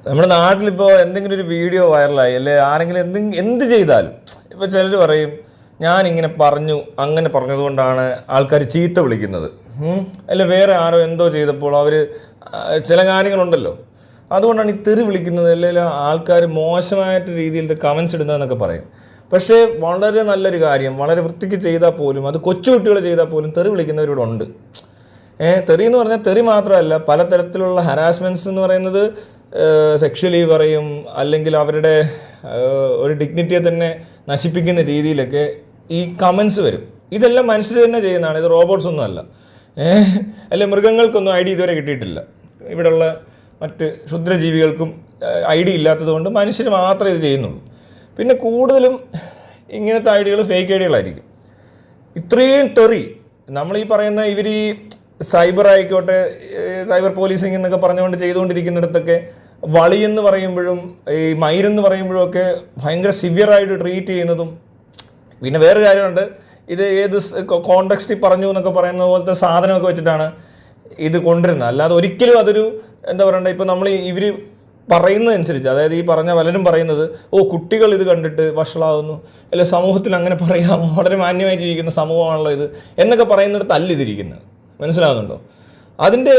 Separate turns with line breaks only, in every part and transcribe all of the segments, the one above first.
നമ്മുടെ നാട്ടിലിപ്പോൾ എന്തെങ്കിലും ഒരു വീഡിയോ വൈറലായി അല്ലെ ആരെങ്കിലും എന്ത് ചെയ്താലും ഇപ്പോൾ ചിലർ പറയും ഞാനിങ്ങനെ പറഞ്ഞു അങ്ങനെ പറഞ്ഞതുകൊണ്ടാണ് ആൾക്കാർ ചീത്ത വിളിക്കുന്നത്, അല്ല വേറെ ആരോ എന്തോ ചെയ്തപ്പോൾ അവർ ചില കാര്യങ്ങളുണ്ടല്ലോ അതുകൊണ്ടാണ് ഈ തെറി വിളിക്കുന്നത്, അല്ലെങ്കിൽ ആൾക്കാർ മോശമായിട്ട് രീതിയിൽ കമൻസ് ഇടുന്നതെന്നൊക്കെ പറയും. പക്ഷേ വളരെ നല്ലൊരു കാര്യം വളരെ വൃത്തിക്ക് ചെയ്താൽ പോലും, അത് കൊച്ചുകുട്ടികൾ ചെയ്താൽ പോലും തെറി വിളിക്കുന്നവരിവിടെ ഉണ്ട്. തെറി എന്ന് പറഞ്ഞാൽ തെറി മാത്രമല്ല, പലതരത്തിലുള്ള ഹരാസ്മെൻറ്റ്സ് എന്ന് പറയുന്നത് സെക്ഷലി പറയും, അല്ലെങ്കിൽ അവരുടെ ഒരു ഡിഗ്നിറ്റിയെ തന്നെ നശിപ്പിക്കുന്ന രീതിയിലൊക്കെ ഈ കമൻസ് വരും. ഇതെല്ലാം മനുഷ്യർ തന്നെ ചെയ്യുന്നതാണ്, ഇത് റോബോട്ട്സ് ഒന്നും അല്ല. അല്ലെ മൃഗങ്ങൾക്കൊന്നും ഐ ഡി ഇതുവരെ കിട്ടിയിട്ടില്ല. ഇവിടെയുള്ള മറ്റ് ക്ഷുദ്രജീവികൾക്കും ഐ ഡി ഇല്ലാത്തത് കൊണ്ട് മനുഷ്യർ മാത്രമേ ഇത് ചെയ്യുന്നുള്ളൂ. പിന്നെ കൂടുതലും ഇങ്ങനത്തെ ഐഡികൾ ഫേക്ക് ഐഡികളായിരിക്കും. ഇത്രയും തെറി നമ്മളീ പറയുന്ന ഇവർ ഈ സൈബർ ആയിക്കോട്ടെ, സൈബർ പോലീസിങ് എന്നൊക്കെ പറഞ്ഞുകൊണ്ട് ചെയ്തുകൊണ്ടിരിക്കുന്നിടത്തൊക്കെ വളിയെന്ന് പറയുമ്പോഴും ഈ മയിരെന്ന് പറയുമ്പോഴും ഒക്കെ ഭയങ്കര സിവിയറായിട്ട് ട്രീറ്റ് ചെയ്യുന്നതും. പിന്നെ വേറെ കാര്യമുണ്ട്, ഇത് ഏത് കോണ്ടെക്സ്റ്റിൽ പറഞ്ഞു എന്നൊക്കെ പറയുന്ന പോലത്തെ സാധനമൊക്കെ വെച്ചിട്ടാണ് ഇത് കൊണ്ടുവരുന്നത്. അല്ലാതെ ഒരിക്കലും അതൊരു എന്താ പറയണ്ടേ, ഇപ്പോൾ നമ്മൾ ഇവർ പറയുന്നതനുസരിച്ച്, അതായത് ഈ പറഞ്ഞ പലരും പറയുന്നത് കുട്ടികൾ ഇത് കണ്ടിട്ട് വഷളാവുന്നു, അല്ലെ സമൂഹത്തിൽ അങ്ങനെ പറയാമോ, വളരെ മാന്യമായി ജീവിക്കുന്ന സമൂഹമാണല്ലോ ഇത് എന്നൊക്കെ പറയുന്നിടത്ത് അല്ല ഇതിരിക്കുന്നത്. മനസ്സിലാവുന്നുണ്ടോ? അതിൻ്റെ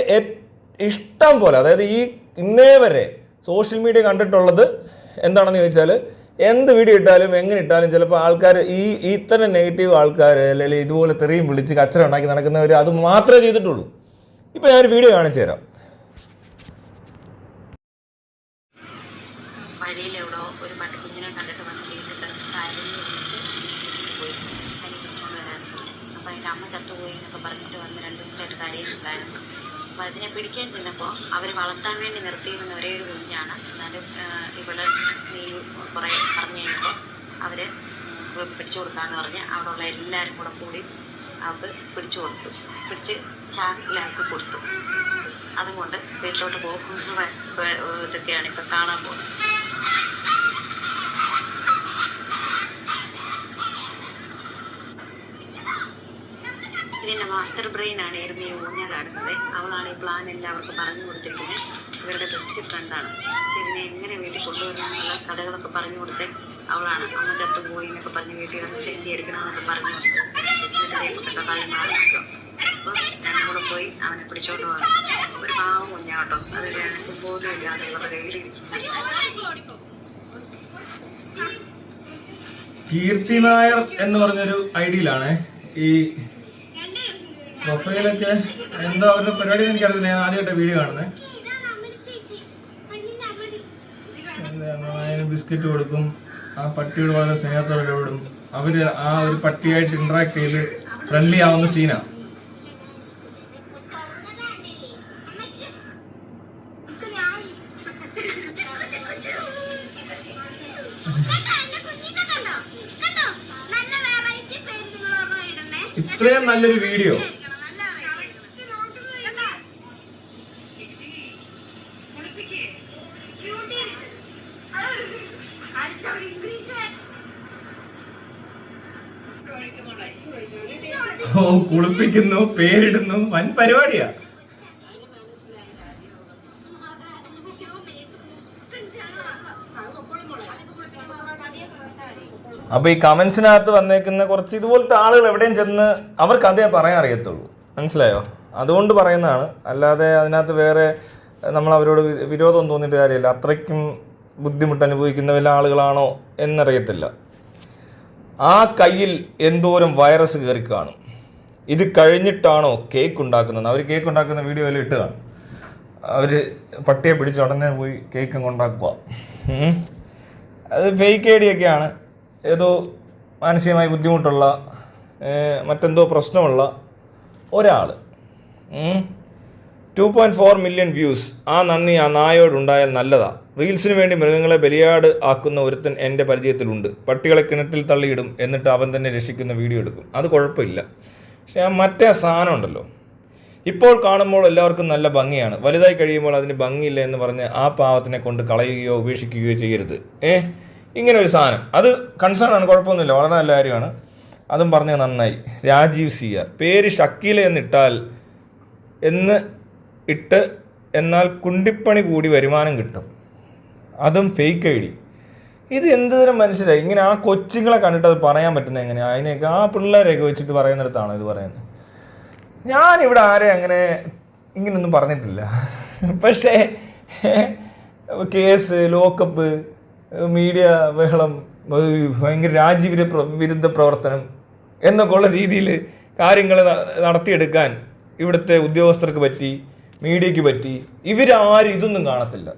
ഇഷ്ടം പോലെ, അതായത് ഈ ഇന്നേ വരെ സോഷ്യൽ മീഡിയ കണ്ടിട്ടുള്ളത് എന്താണെന്ന് ചോദിച്ചാൽ, എന്ത് വീഡിയോ ഇട്ടാലും എങ്ങനെ ഇട്ടാലും ചിലപ്പോൾ ആൾക്കാർ ഇത്തരം നെഗറ്റീവ് ആൾക്കാർ അല്ലെങ്കിൽ ഇതുപോലെ തെറിയും വിളിച്ച് കച്ചറ ഉണ്ടാക്കി നടക്കുന്നവർ അത് മാത്രമേ ചെയ്തിട്ടുള്ളൂ. ഇപ്പോൾ ഞാനൊരു വീഡിയോ കാണിച്ചു തരാം.
വഴിയിലെവിടോ ഒരു പട്ടിക്കുഞ്ഞിനെ കണ്ടിട്ട് വന്ന് വീട്ടിട്ട് കാര്യം വിളിച്ച് പോയി കനി പിടിച്ചുകൊണ്ട് വരാറുണ്ട്. അപ്പോൾ അതിൻ്റെ അമ്മ ചത്തുപോയി എന്നൊക്കെ പറഞ്ഞിട്ട് വന്ന് 2 ദിവസമായിട്ട് കരയുന്നുണ്ടായിരുന്നു. അപ്പോൾ അതിനെ പിടിക്കാൻ ചെന്നപ്പോൾ അവർ വളർത്താൻ വേണ്ടി നിർത്തിയിരുന്ന ഒരേ ഒരു കുഞ്ഞാണ്. എന്നാലും ഇവിടെ നീ കുറേ പറഞ്ഞു കഴിഞ്ഞപ്പോൾ അവർ പിടിച്ചു കൊടുക്കാമെന്ന് പറഞ്ഞ് അവിടെ ഉള്ള എല്ലാവരും കൂടി അവർക്ക് പിടിച്ച് ചാക്കിലാക്കി കൊടുത്തു. അതുകൊണ്ട് വീട്ടിലോട്ട് പോകുന്ന ഇതൊക്കെയാണ് ഇപ്പം കാണാൻ പോകുന്നത്. ഇതിൻ്റെ മാസ്റ്റർ ബ്രെയിൻ ആണ് ഇരുന്ന് ഈ ഊഞ്ഞാലാടുന്നത്. അവളാണ് ഈ പ്ലാൻ എല്ലാവർക്കും പറഞ്ഞു കൊടുത്തിരിക്കുന്നത്. ഇവരുടെ ബെസ്റ്റ് ഫ്രണ്ടാണ്. ഇതിനെ എങ്ങനെ വീട്ടിൽ കൊണ്ടുവരാനുള്ള കഥകളൊക്കെ പറഞ്ഞു കൊടുത്ത് അവളാണ്. അമ്മ ചത്തുപോയി എന്നൊക്കെ പറഞ്ഞ് വീട്ടിൽ വന്ന് സെൻറ്റി എടുക്കണമെന്നൊക്കെ പറഞ്ഞു കൊടുത്ത് എന്നിട്ട് കാലം മാറിക്കും. അപ്പോൾ ഞാനും കൂടെ പോയി അവനെ പിടിച്ചോണ്ട് പോകണം. ഒരു പാവം കുഞ്ഞാട്ടോ, അതൊരു എനിക്ക് പോലും ഇല്ലാതെ ഇവരുടെ കയ്യിലിരിക്കുന്നത്.
കീർത്തി നായർ എന്ന് പറഞ്ഞൊരു ഐഡിയിലാണ് ഈ പ്രൊഫൈലൊക്കെ. എന്താ അവരുടെ പരിപാടി എന്ന് എനിക്കറിയില്ല, ഞാൻ ആദ്യമായിട്ട് വീഡിയോ കാണുന്നത്. അതിന് ബിസ്ക്കറ്റ് കൊടുക്കും, ആ പട്ടിയോട് വളരെ സ്നേഹത്തോടെ വിടും. അവര് ആ ഒരു പട്ടിയായിട്ട് ഇന്ററാക്ട് ചെയ്ത് ഫ്രണ്ട്ലി ആവുന്ന സീനാണ്. ഇത്രയും നല്ലൊരു വീഡിയോ കുളിപ്പിക്കുന്നു, പേരിടുന്നു, വൻ പരിപാടിയാ. അപ്പോൾ ഈ കമൻസിനകത്ത് വന്നേക്കുന്ന കുറച്ച് ഇതുപോലത്തെ ആളുകൾ എവിടെയും ചെന്ന് അവർക്ക് അതേ പറയാൻ അറിയത്തുള്ളൂ. മനസ്സിലായോ? അതുകൊണ്ട് പറയുന്നതാണ്. അല്ലാതെ അതിനകത്ത് വേറെ നമ്മൾ അവരോട് വിരോധം തോന്നിയിട്ട് കാര്യമില്ല. അത്രയ്ക്കും ബുദ്ധിമുട്ട് അനുഭവിക്കുന്ന വല്ല ആളുകളാണോ എന്നറിയത്തില്ല. ആ കയ്യിൽ എന്തോരം വൈറസ് കയറി കാണും. ഇത് കഴിഞ്ഞിട്ടാണോ കേക്ക് ഉണ്ടാക്കുന്നത്? അവർ കേക്ക് ഉണ്ടാക്കുന്ന വീഡിയോ എല്ലാം ഇട്ട് കാണും. അവർ പട്ടിയെ പിടിച്ച് ഉടനെ പോയി കേക്ക് അങ്ങ് ഉണ്ടാക്കുക. അത് ഫേക്ക് ഐഡിയൊക്കെയാണ്. ഏതോ മാനസികമായി ബുദ്ധിമുട്ടുള്ള മറ്റെന്തോ പ്രശ്നമുള്ള ഒരാൾ 2.4 മില്യൺ വ്യൂസ്. ആ നന്ദി ആ നായോടുണ്ടായാൽ നല്ലതാ. റീൽസിന് വേണ്ടി മൃഗങ്ങളെ ബലിയാട് ആക്കുന്ന ഒരുത്തൻ എൻ്റെ പരിചയത്തിലുണ്ട്. പട്ടികളെ കിണറ്റിൽ തള്ളിയിടും, എന്നിട്ട് അവൻ തന്നെ രക്ഷിക്കുന്ന വീഡിയോ എടുക്കും. അത് കുഴപ്പമില്ല. പക്ഷേ ആ മറ്റേ സാധനം ഉണ്ടല്ലോ, ഇപ്പോൾ കാണുമ്പോൾ എല്ലാവർക്കും നല്ല ഭംഗിയാണ്, വലുതായി കഴിയുമ്പോൾ അതിന് ഭംഗിയില്ല എന്ന് പറഞ്ഞ് ആ പാവത്തിനെ കൊണ്ട് കളയുകയോ ഉപേക്ഷിക്കുകയോ ചെയ്യരുത്. ഇങ്ങനെ ഒരു സാധനം, അത് കൺസേൺ ആണ്, കുഴപ്പമൊന്നുമില്ല, വളരെ നല്ല കാര്യമാണ്. അതും പറഞ്ഞത് നന്നായി. രാജീവ് സിയ പേര് ഷക്കീല എന്നാൽ കുണ്ടിപ്പണി കൂടി വരുമാനം കിട്ടും. അതും ഫേക്ക് ID. ഇത് എന്ത് തരം മനുഷ്യരായി ഇങ്ങനെ ആ കൊച്ചുങ്ങളെ കണ്ടിട്ട് അത് പറയാൻ പറ്റുന്നത് എങ്ങനെയാണ്? അതിനെയൊക്കെ ആ പിള്ളേരെയൊക്കെ വെച്ചിട്ട് പറയുന്നിടത്താണോ ഇത് പറയുന്നത്? ഞാനിവിടെ ആരെയും അങ്ങനെ ഇങ്ങനെയൊന്നും പറഞ്ഞിട്ടില്ല. പക്ഷേ കേസ്, ലോക്കപ്പ്, മീഡിയ ബഹളം, ഭയങ്കര വിരുദ്ധ പ്രവർത്തനം എന്നൊക്കെ ഉള്ള രീതിയിൽ കാര്യങ്ങൾ നടത്തിയെടുക്കാൻ ഇവിടുത്തെ ഉദ്യോഗസ്ഥർക്ക് പറ്റി, മീഡിയയ്ക്ക് പറ്റി. ഇവരാരും ഇതൊന്നും കാണത്തില്ല.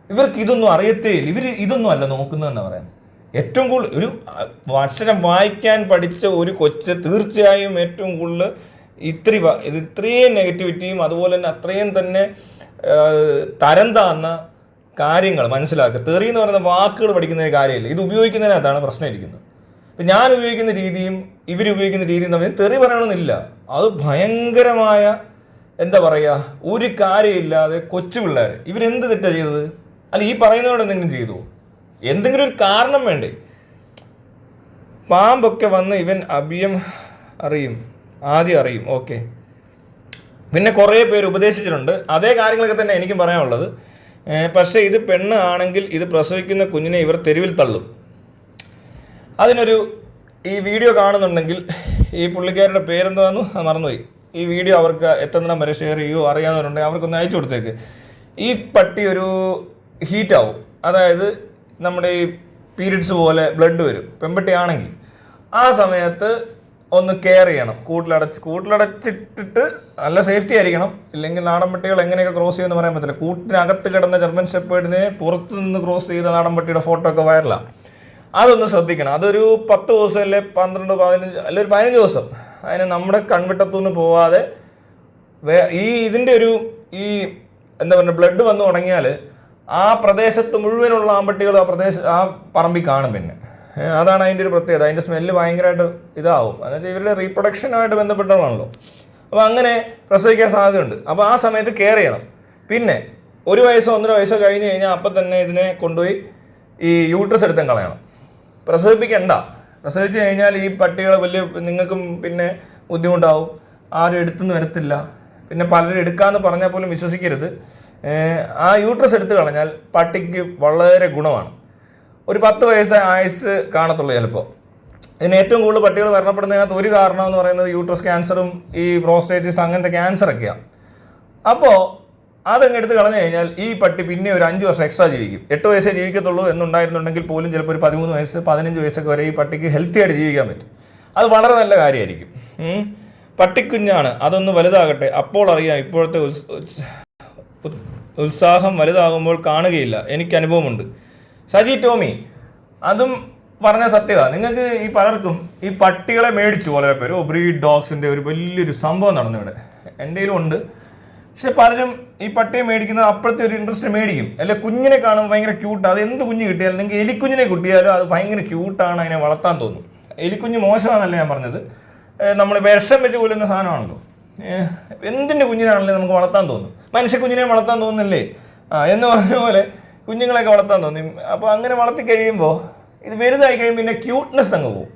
ഇവർക്ക് ഇതൊന്നും അറിയത്തേയില്ല. ഇവർ ഇതൊന്നും അല്ല നോക്കുന്നതെന്ന് പറയുന്നത്. ഏറ്റവും കൂടുതൽ ഒരു അക്ഷരം വായിക്കാൻ പഠിച്ച ഒരു കൊച്ച് തീർച്ചയായും ഏറ്റവും കൂടുതൽ ഇത്രയും നെഗറ്റിവിറ്റിയും അതുപോലെ തന്നെ അത്രയും തന്നെ തരം താന്ന കാര്യങ്ങൾ മനസ്സിലാക്കുക. തെറി എന്ന് പറയുന്ന വാക്കുകൾ പഠിക്കുന്ന കാര്യമില്ല, ഇത് ഉപയോഗിക്കുന്നതിനകത്താണ് പ്രശ്നം ഇരിക്കുന്നത്. ഇപ്പം ഞാൻ ഉപയോഗിക്കുന്ന രീതിയും ഇവരുപയോഗിക്കുന്ന രീതിയും തമ്മിൽ തെറി പറയണമെന്നില്ല. അത് ഭയങ്കരമായ എന്താ പറയുക, ഒരു കാര്യമില്ലാതെ കൊച്ചു പിള്ളേർ ഇവരെന്ത് തെറ്റാണ് ചെയ്തത്? അല്ല, ഈ പറയുന്നതോടെ എന്തെങ്കിലും ചെയ്തു? എന്തെങ്കിലും ഒരു കാരണം വേണ്ടേ? പാമ്പൊക്കെ വന്ന് ഇവൻ ആദ്യം അറിയും, ഓക്കെ. പിന്നെ കുറേ പേര് ഉപദേശിച്ചിട്ടുണ്ട്. അതേ കാര്യങ്ങളൊക്കെ തന്നെ എനിക്കും പറയാനുള്ളത്. പക്ഷേ ഇത് പെണ്ണ് ആണെങ്കിൽ ഇത് പ്രസവിക്കുന്ന കുഞ്ഞിനെ ഇവർ തെരുവിൽ തള്ളും. അതിനൊരു ഈ വീഡിയോ കാണുന്നുണ്ടെങ്കിൽ ഈ പുള്ളിക്കാരുടെ പേരെന്താണെന്ന് മറന്നുപോയി. ഈ വീഡിയോ അവർക്ക് എത്തുന്നിടം വരെ ഷെയർ ചെയ്യുമോ അറിയാവുന്നവരുണ്ടെങ്കിൽ അവർക്കൊന്ന് അയച്ചു കൊടുത്തേക്ക്. ഈ പട്ടി ഒരു ഹീറ്റാവും, അതായത് നമ്മുടെ ഈ പീരിയഡ്സ് പോലെ ബ്ലഡ് വരും പെൺപട്ടി ആണെങ്കിൽ. ആ സമയത്ത് ഒന്ന് കെയർ ചെയ്യണം. കൂട്ടിലടച്ചിട്ടിട്ട് നല്ല സേഫ്റ്റി ആയിരിക്കണം. ഇല്ലെങ്കിൽ നാടൻ പട്ടികൾ എങ്ങനെയൊക്കെ ക്രോസ് ചെയ്യുമെന്ന് പറയാൻ പറ്റില്ല. കൂട്ടിനകത്ത് കിടന്ന ജർമ്മൻ ഷെപ്പേർഡിനെ പുറത്തു നിന്ന് ക്രോസ് ചെയ്ത നാടൻ പട്ടിയുടെ ഫോട്ടോ ഒക്കെ വൈറലാണ്. അതൊന്ന് ശ്രദ്ധിക്കണം. അതൊരു 10 ദിവസം അല്ലെ 12, 15 അല്ലെ ഒരു 15 ദിവസം അതിന് നമ്മുടെ കൺവിട്ടത്തുനിന്ന് പോവാതെ ഇതിൻ്റെ ഈ എന്താ പറയുക ബ്ലഡ് വന്നു തുടങ്ങിയാൽ ആ പ്രദേശത്ത് മുഴുവനുള്ള ആമ്പട്ടികൾ ആ പറമ്പിൽ കാണും. പിന്നെ അതാണ് അതിൻ്റെ ഒരു പ്രത്യേകത. അതിൻ്റെ സ്മെല്ല് ഭയങ്കരമായിട്ട് ഇതാവും. എന്നുവെച്ചാൽ ഇവരുടെ റീപ്രൊഡക്ഷനുമായിട്ട് ബന്ധപ്പെട്ടതാണല്ലോ. അപ്പോൾ അങ്ങനെ പ്രസവിക്കാൻ സാധ്യതയുണ്ട്. അപ്പോൾ ആ സമയത്ത് കെയർ ചെയ്യണം. പിന്നെ 1 വയസ്സോ 1.5 വയസ്സോ കഴിഞ്ഞ് കഴിഞ്ഞാൽ അപ്പം തന്നെ ഇതിനെ കൊണ്ടുപോയി ഈ യൂട്രസ് എടുത്തും കളയണം. പ്രസവിപ്പിക്കണ്ട. പ്രസവിച്ച് കഴിഞ്ഞാൽ ഈ പട്ടികൾ വലിയ നിങ്ങൾക്കും പിന്നെ ബുദ്ധിമുട്ടാവും. ആരും എടുത്തുനിന്ന് വരത്തില്ല. പിന്നെ പലരും എടുക്കാമെന്ന് പറഞ്ഞാൽ പോലും വിശ്വസിക്കരുത്. ആ യൂട്രസ് എടുത്ത് കളഞ്ഞാൽ പട്ടിക്ക് വളരെ ഗുണമാണ്. ഒരു 10 വയസ്സ് ആയുസ് കാണത്തുള്ളൂ ചിലപ്പോൾ. ഇതിന് ഏറ്റവും കൂടുതൽ പട്ടികൾ മരണപ്പെടുന്നതിനകത്ത് ഒരു കാരണം എന്ന് പറയുന്നത് യൂട്രസ് ക്യാൻസറും ഈ പ്രോസ്റ്റേറ്റിസ് അങ്ങനത്തെ ക്യാൻസറൊക്കെയാണ്. അപ്പോൾ അതങ്ങ് എടുത്ത് കളഞ്ഞു കഴിഞ്ഞാൽ ഈ പട്ടി പിന്നെ ഒരു 5 വർഷം എക്സ്ട്രാ ജീവിക്കും. 8 വയസ്സേ ജീവിക്കത്തുള്ളൂ എന്നുണ്ടായിരുന്നുണ്ടെങ്കിൽ പോലും ചിലപ്പോൾ ഒരു 13 വയസ്സ് 15 വയസ്സൊക്കെ വരെ ഈ പട്ടിക്ക് ഹെൽത്തി ആയിട്ട് ജീവിക്കാൻ പറ്റും. അത് വളരെ നല്ല കാര്യമായിരിക്കും. പട്ടിക്കുഞ്ഞാണ്, അതൊന്ന് വലുതാകട്ടെ, അപ്പോൾ അറിയാം. ഇപ്പോഴത്തെ ഉത്സാഹം വലുതാകുമ്പോൾ കാണുകയില്ല. എനിക്ക് അനുഭവമുണ്ട്. സജി ടോമി അതും പറഞ്ഞ സത്യമാണ്. നിങ്ങൾക്ക് ഈ പലർക്കും ഈ പട്ടികളെ മേടിച്ചു വളരെ പേര്. ബ്രീഡ് ഡോഗ്സിൻ്റെ ഒരു വലിയൊരു സംഭവം നടന്നു ഇവിടെ. എൻ്റെ കയ്യിലും ഉണ്ട്. പക്ഷെ പലരും ഈ പട്ടിയെ മേടിക്കുന്നത് അപ്പോഴത്തെ ഒരു ഇൻട്രസ്റ്റ് മേടിക്കും. അല്ലെ കുഞ്ഞിനെ കാണുമ്പോൾ ഭയങ്കര ക്യൂട്ടാണ്. അത് എന്ത് കുഞ്ഞ് കിട്ടിയാലും നിങ്ങൾക്ക് എലിക്കുഞ്ഞിനെ കിട്ടിയാലും അത് ഭയങ്കര ക്യൂട്ടാണ്, അതിനെ വളർത്താൻ തോന്നും. എലിക്കുഞ്ഞ് മോശമാണെന്നല്ല ഞാൻ പറഞ്ഞത്. നമ്മൾ വിഷം വെച്ച് കൊല്ലുന്ന സാധനമാണല്ലോ. എന്തിൻ്റെ കുഞ്ഞിനാണല്ലേ നമുക്ക് വളർത്താൻ തോന്നും. മനുഷ്യക്കുഞ്ഞിനെ വളർത്താൻ തോന്നുന്നില്ലേ എന്ന് പറഞ്ഞ പോലെ കുഞ്ഞുങ്ങളെയൊക്കെ വളർത്താൻ തോന്നി. അപ്പോൾ അങ്ങനെ വളർത്തി കഴിയുമ്പോൾ ഇത് വലുതായി കഴിയുമ്പോൾ പിന്നെ ക്യൂട്ട്നെസ് അങ്ങ് പോകും.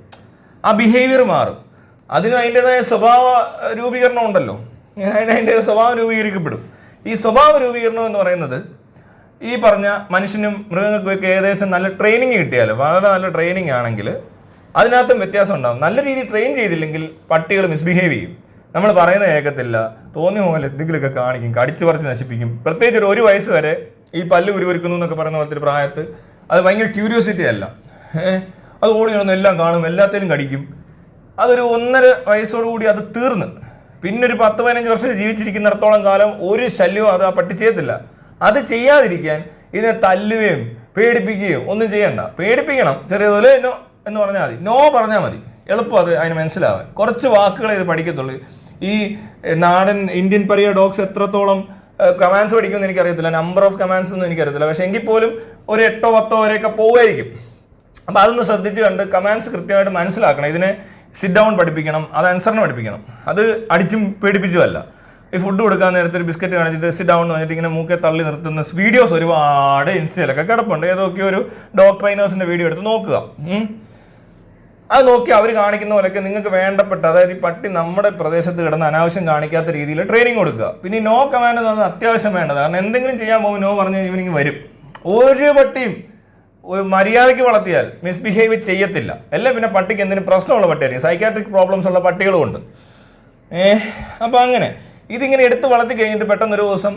ആ ബിഹേവിയർ മാറും. അതിന് അതിൻ്റെതായ സ്വഭാവ രൂപീകരണം ഉണ്ടല്ലോ. അതിൻ്റെ സ്വഭാവം രൂപീകരിക്കപ്പെടും. ഈ സ്വഭാവ രൂപീകരണം എന്ന് പറയുന്നത് ഈ പറഞ്ഞ മനുഷ്യനും മൃഗങ്ങൾക്കൊക്കെ ഏകദേശം നല്ല ട്രെയിനിങ് കിട്ടിയാൽ, വളരെ നല്ല ട്രെയിനിങ് ആണെങ്കിൽ അതിനകത്തും വ്യത്യാസം ഉണ്ടാകും. നല്ല രീതിയിൽ ട്രെയിൻ ചെയ്തില്ലെങ്കിൽ പട്ടികൾ മിസ്ബിഹേവ് ചെയ്യും. നമ്മൾ പറയുന്നത് കേൾക്കത്തില്ല, തോന്നിയ പോലെ എന്തെങ്കിലുമൊക്കെ കാണിക്കും, കടിച്ചു പറിച്ച് നശിപ്പിക്കും. പ്രത്യേകിച്ച് 1 വയസ്സ് വരെ ഈ പല്ല് ഉരുവരുക്കുന്നു എന്നൊക്കെ പറയുന്ന പോലത്തെ ഒരു പ്രായത്ത് അത് ഭയങ്കര ക്യൂരിയോസിറ്റി അല്ല. അത് ഓടി നടന്ന് എല്ലാം കാണും, എല്ലാത്തിലും കടിക്കും. അതൊരു 1.5 വയസ്സോടുകൂടി അത് തീർന്ന് പിന്നെ ഒരു 10-15 വർഷം ജീവിച്ചിരിക്കുന്നിടത്തോളം കാലം ഒരു ശല്യവും അത് ആ പട്ടി ചെയ്യത്തില്ല. അത് ചെയ്യാതിരിക്കാൻ ഇതിനെ തല്ലുകയും പേടിപ്പിക്കുകയോ ഒന്നും ചെയ്യണ്ട. പേടിപ്പിക്കണം, ചെറിയതുപോലെ നോ എന്ന് പറഞ്ഞാൽ മതി, നോ പറഞ്ഞാൽ മതി. എളുപ്പം അത് അതിന് മനസ്സിലാവാൻ. കുറച്ച് വാക്കുകളെ ഇത് പഠിക്കത്തുള്ളൂ. ഈ നാടൻ ഇന്ത്യൻ പരിയ ഡോഗ്സ് എത്രത്തോളം കമാൻഡ്സ് പഠിക്കുമെന്ന് എനിക്കറിയത്തില്ല, നമ്പർ ഓഫ് കമാൻഡ്സ് ഒന്നും എനിക്കറിയത്തില്ല. പക്ഷേ എങ്കിൽ പോലും ഒരു 8 or 10 വരെയൊക്കെ പോവുമായിരിക്കും. അപ്പോൾ അതൊന്ന് ശ്രദ്ധിച്ച് കണ്ട് കമാൻഡ്സ് കൃത്യമായിട്ട് മനസ്സിലാക്കണം. ഇതിനെ സിറ്റ് ഡൗൺ പഠിപ്പിക്കണം, അത് അനുസരണം പഠിപ്പിക്കണം. അത് അടിച്ചും പേടിപ്പിച്ചുമല്ല. ഈ ഫുഡ് കൊടുക്കാൻ നേരത്തെ ഒരു ബിസ്ക്കറ്റ് കാണിച്ചിട്ട് സിറ്റ് ഡൗൺ എന്ന് പറഞ്ഞിട്ട് ഇങ്ങനെ മൂക്കെ തള്ളി നിർത്തുന്ന വീഡിയോസ് ഒരുപാട് ഇൻസ്റ്റയിലൊക്കെ കിടപ്പുണ്ട്. ഏതൊക്കെയോ ഒരു ഡോഗ് ട്രെയിനേഴ്സിൻ്റെ വീഡിയോ എടുത്ത് നോക്കുക. അത് നോക്കി അവർ കാണിക്കുന്ന പോലെയൊക്കെ നിങ്ങൾക്ക് വേണ്ടപ്പെട്ട, അതായത് ഈ പട്ടി നമ്മുടെ പ്രദേശത്ത് കിടന്ന് അനാവശ്യം കാണിക്കാത്ത രീതിയിൽ ട്രെയിനിങ് കൊടുക്കുക. പിന്നെ ഈ നോ കമാൻഡ് എന്ന് പറഞ്ഞാൽ അത്യാവശ്യം വേണ്ടത്. കാരണം എന്തെങ്കിലും ചെയ്യാൻ പോകുമ്പോൾ നോ പറഞ്ഞ് ഈവനിങ് വരും. ഒരു പട്ടിയും മര്യാദയ്ക്ക് വളർത്തിയാൽ മിസ്ബിഹേവ് ചെയ്യത്തില്ല. എല്ലാം പിന്നെ പട്ടിക്ക് എന്തിനും പ്രശ്നമുള്ള പട്ടിയായിരിക്കും, സൈക്കാട്രിക് പ്രോബ്ലംസ് ഉള്ള പട്ടികളുമുണ്ട്. അപ്പോൾ അങ്ങനെ ഇതിങ്ങനെ എടുത്ത് വളർത്തി കഴിഞ്ഞിട്ട് പെട്ടെന്നൊരു ദിവസം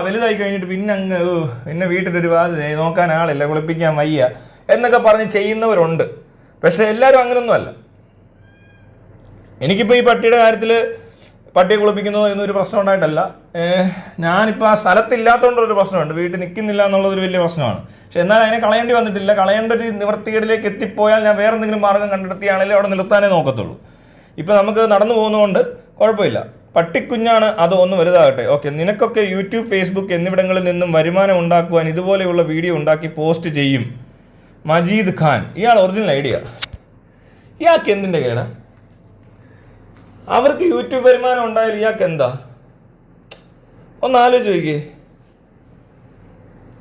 വലുതായി കഴിഞ്ഞിട്ട് പിന്നെ വീട്ടിലൊരു നോക്കാൻ ആളില്ല, കുളിപ്പിക്കാൻ വയ്യ എന്നൊക്കെ പറഞ്ഞ് ചെയ്യുന്നവരുണ്ട്. പക്ഷെ എല്ലാവരും അങ്ങനൊന്നും അല്ല. എനിക്കിപ്പോൾ ഈ പട്ടിയുടെ കാര്യത്തിൽ പട്ടിയെ കുളിപ്പിക്കുന്നതോ എന്നൊരു പ്രശ്നം ഉണ്ടായിട്ടല്ല. ഞാനിപ്പോൾ ആ സ്ഥലത്തില്ലാത്തതുകൊണ്ടൊരു പ്രശ്നമുണ്ട്, വീട്ടിൽ നിൽക്കുന്നില്ല എന്നുള്ളതൊരു വലിയ പ്രശ്നമാണ്. പക്ഷെ എന്നാൽ അതിനെ കളയേണ്ടി വന്നിട്ടില്ല. കളയേണ്ട ഒരു നിവൃത്തികേടിലേക്ക് എത്തിപ്പോയാൽ ഞാൻ വേറെ എന്തെങ്കിലും മാർഗ്ഗം കണ്ടെടുത്തിയാണെങ്കിലും അവിടെ നിർത്താനേ നോക്കത്തുള്ളൂ. ഇപ്പം നമുക്ക് നടന്നു പോകുന്നതുകൊണ്ട് കുഴപ്പമില്ല. പട്ടിക്കുഞ്ഞാണ്, അത് ഒന്ന് വലുതാകട്ടെ. ഓക്കെ, നിനക്കൊക്കെ യൂട്യൂബ്, ഫേസ്ബുക്ക് എന്നിവിടങ്ങളിൽ നിന്നും വരുമാനം ഉണ്ടാക്കുവാൻ ഇതുപോലെയുള്ള വീഡിയോ ഉണ്ടാക്കി പോസ്റ്റ് ചെയ്യും. മജീദ് ഖാൻ, ഇയാൾ ഒറിജിനൽ ഐഡിയ. ഇയാൾക്ക് എന്തിൻ്റെ കേടാ? അവർക്ക് യൂട്യൂബ് വരുമാനം ഉണ്ടായാലും ഇയാൾക്ക് എന്താ? ഒന്ന് ആലോചിച്ച് നോക്കിയേ.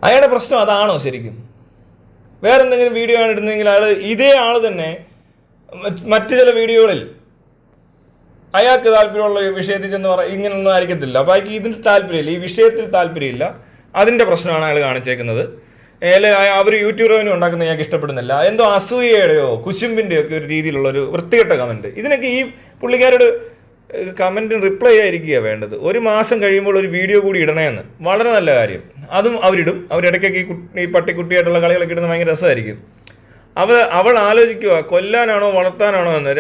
അയാളുടെ പ്രശ്നം അതാണോ ശരിക്കും? വേറെ എന്തെങ്കിലും വീഡിയോ ആണ് ഇടുന്നതെങ്കിൽ ഇതേ ആൾ തന്നെ മറ്റു ചില വീഡിയോകളിൽ അയാൾക്ക് താല്പര്യമുള്ള വിഷയത്തിൽ ചെന്ന് ഇങ്ങനൊന്നും ആയിരിക്കത്തില്ല. അപ്പോൾ അയാൾക്ക് ഇതിൽ താല്പര്യമില്ല, ഈ വിഷയത്തിൽ താല്പര്യമില്ല, അതിൻ്റെ പ്രശ്നമാണ് അയാൾ കാണിച്ചേക്കുന്നത്. അവർ യൂട്യൂബ് റവന്യൂ ഉണ്ടാക്കുന്ന ഞങ്ങൾക്ക് ഇഷ്ടപ്പെടുന്നില്ല, എന്തോ അസൂയയുടെയോ കുശുമ്പിൻ്റെയോ ഒക്കെ ഒരു രീതിയിലുള്ളൊരു വൃത്തികെട്ട കമൻറ്റ്. ഇതിനൊക്കെ ഈ പുള്ളിക്കാരോട് കമൻറ്റിന് റിപ്ലൈ ആയിരിക്കുക വേണ്ടത്. ഒരു മാസം കഴിയുമ്പോൾ ഒരു വീഡിയോ കൂടി ഇടണേന്ന്, വളരെ നല്ല കാര്യം. അതും അവരിടും. അവരിടയ്ക്കൊക്കെ ഈ പട്ടിക്കുട്ടിയായിട്ടുള്ള കളികളൊക്കെ ഇടുന്ന ഭയങ്കര രസമായിരിക്കും. അവൾ ആലോചിക്കുക കൊല്ലാനാണോ വളർത്താനാണോ എന്ന്.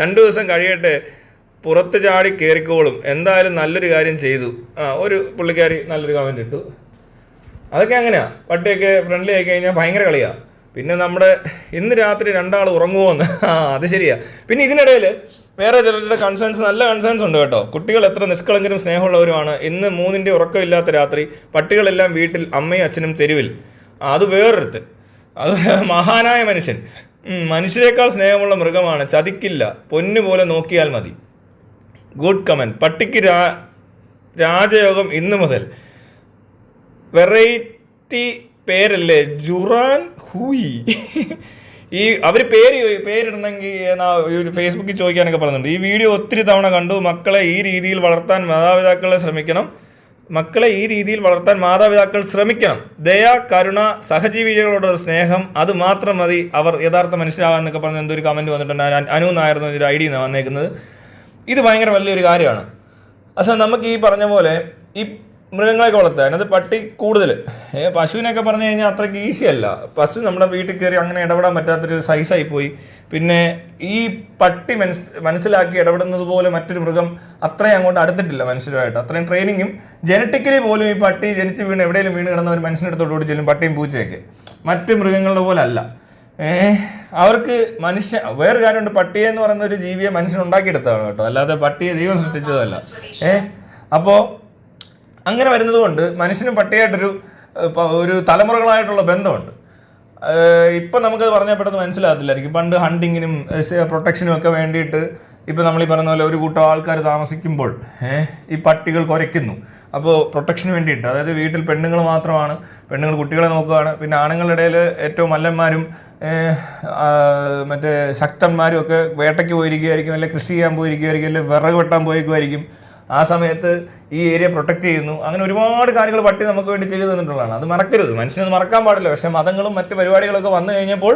രണ്ട് ദിവസം കഴിയട്ടെ, പുറത്ത് ചാടി കയറിക്കോളും. എന്തായാലും നല്ലൊരു കാര്യം ചെയ്തു. ഒരു പുള്ളിക്കാരി നല്ലൊരു കമൻറ്റ് ഇട്ടു. അതൊക്കെ അങ്ങനെയാണ്. പട്ടിയൊക്കെ ഫ്രണ്ട്ലി ആയി കഴിഞ്ഞാൽ ഭയങ്കര കളിയാണ്. പിന്നെ നമ്മുടെ ഇന്ന് രാത്രി 2 ആൾ ഉറങ്ങുമോയെന്ന്, അത് ശരിയാ. പിന്നെ ഇതിനിടയിൽ വേറെ ചിലരുടെ കൺസേൺസ്, നല്ല കൺസേൺസ് ഉണ്ട് കേട്ടോ. കുട്ടികൾ എത്ര നിഷ്കളങ്കരും സ്നേഹമുള്ളവരുമാണ്. ഇന്ന് 3ന്റെ ഉറക്കമില്ലാത്ത രാത്രി, പട്ടികളെല്ലാം വീട്ടിൽ, അമ്മയും അച്ഛനും തെരുവിൽ. അത് വേറൊരുത്ത്, അത് മഹാനായ മനുഷ്യൻ. മനുഷ്യരെക്കാൾ സ്നേഹമുള്ള മൃഗമാണ്, ചതിക്കില്ല, പൊന്നു പോലെ നോക്കിയാൽ മതി. Good comment. പട്ടിക്ക് രാജയോഗം ഇന്നു മുതൽ. വെറൈറ്റി പേരല്ലേ ജുറാൻ ഹൂയി. ഈ അവർ പേരിടണമെങ്കിൽ ഫേസ്ബുക്കിൽ ചോദിക്കാനൊക്കെ പറയുന്നുണ്ട്. ഈ വീഡിയോ ഒത്തിരി തവണ കണ്ടു. മക്കളെ ഈ രീതിയിൽ വളർത്താൻ മാതാപിതാക്കൾ ശ്രമിക്കണം. ദയ, കരുണ, സഹജീവികളോടുള്ള സ്നേഹം, അത് മാത്രം മതി അവർ യഥാർത്ഥ മനുഷ്യരാകാന്നൊക്കെ പറഞ്ഞ് എന്തൊരു കമൻറ്റ് വന്നിട്ടുണ്ട്. അനു നായർന്ന ഒരു ഐഡിയ വന്നേക്കുന്നത്. ഇത് ഭയങ്കര വലിയൊരു കാര്യമാണ്. പക്ഷേ നമുക്ക് ഈ പറഞ്ഞ പോലെ ഈ മൃഗങ്ങളെയൊക്കെ വളർത്താൻ, അത് പട്ടി കൂടുതൽ. പശുവിനൊക്കെ പറഞ്ഞു കഴിഞ്ഞാൽ അത്രയ്ക്ക് ഈസി അല്ല. പശു നമ്മുടെ വീട്ടിൽ കയറി അങ്ങനെ ഇടപെടാൻ പറ്റാത്തൊരു സൈസായി പോയി. പിന്നെ ഈ പട്ടി മനസ്സിലാക്കി ഇടപെടുന്നത് പോലെ മറ്റൊരു മൃഗം അത്രയും അങ്ങോട്ട് അടുത്തിട്ടില്ല മനുഷ്യരുമായിട്ട്. അത്രയും ട്രെയിനിങ്ങും ജനറ്റിക്കലി പോലും ഈ പട്ടി ജനിച്ച് എവിടെയെങ്കിലും വീണ് കിടന്ന ഒരു മനുഷ്യനെടുത്തോട്ട് ചെല്ലും, പട്ടിയും പൂച്ചയൊക്കെ. മറ്റ് മൃഗങ്ങളുടെ പോലെ അല്ല. അവർക്ക് വേറെ കാര്യമുണ്ട്, പട്ടിയെ എന്ന് പറയുന്ന ഒരു ജീവിയെ മനുഷ്യൻ ഉണ്ടാക്കിയെടുത്തതാണ് കേട്ടോ, അല്ലാതെ പട്ടിയെ ദൈവം സൃഷ്ടിച്ചതല്ല. അപ്പോൾ അങ്ങനെ വരുന്നത് കൊണ്ട് മനുഷ്യനും പട്ടിയായിട്ടൊരു തലമുറകളായിട്ടുള്ള ബന്ധമുണ്ട്. ഇപ്പം നമുക്കത് പറഞ്ഞാൽ പെട്ടെന്ന് മനസ്സിലാകത്തില്ലായിരിക്കും. പണ്ട് ഹണ്ടിങ്ങിനും പ്രൊട്ടക്ഷനും ഒക്കെ വേണ്ടിയിട്ട് ഇപ്പം നമ്മളീ പറയുന്ന പോലെ ഒരു കൂട്ടം ആൾക്കാർ താമസിക്കുമ്പോൾ ഈ പട്ടികൾ കുരയ്ക്കുന്നു. അപ്പോൾ പ്രൊട്ടക്ഷന് വേണ്ടിയിട്ട്, അതായത് വീട്ടിൽ പെണ്ണുങ്ങൾ മാത്രമാണ്, പെണ്ണുങ്ങൾ കുട്ടികളെ നോക്കുകയാണ്. പിന്നെ ആണുങ്ങളുടെ ഇടയിൽ ഏറ്റവും മല്ലന്മാരും മറ്റേ ശക്തന്മാരും ഒക്കെ വേട്ടയ്ക്ക് പോയിരിക്കുമായിരിക്കും, അല്ലെങ്കിൽ കൃഷി ചെയ്യാൻ പോയിരിക്കുമായിരിക്കും, അല്ലെങ്കിൽ വിറക് വെട്ടാൻ പോയിരിക്കുമായിരിക്കും. ആ സമയത്ത് ഈ ഏരിയ പ്രൊട്ടക്റ്റ് ചെയ്യുന്നു. അങ്ങനെ ഒരുപാട് കാര്യങ്ങൾ പട്ടി നമുക്ക് വേണ്ടി ചെയ്തു തന്നിട്ടുള്ളതാണ്. അത് മറക്കരുത്, മനുഷ്യനത് മറക്കാൻ പാടില്ല. പക്ഷേ മതങ്ങളും മറ്റ് പരിപാടികളൊക്കെ വന്നു കഴിഞ്ഞപ്പോൾ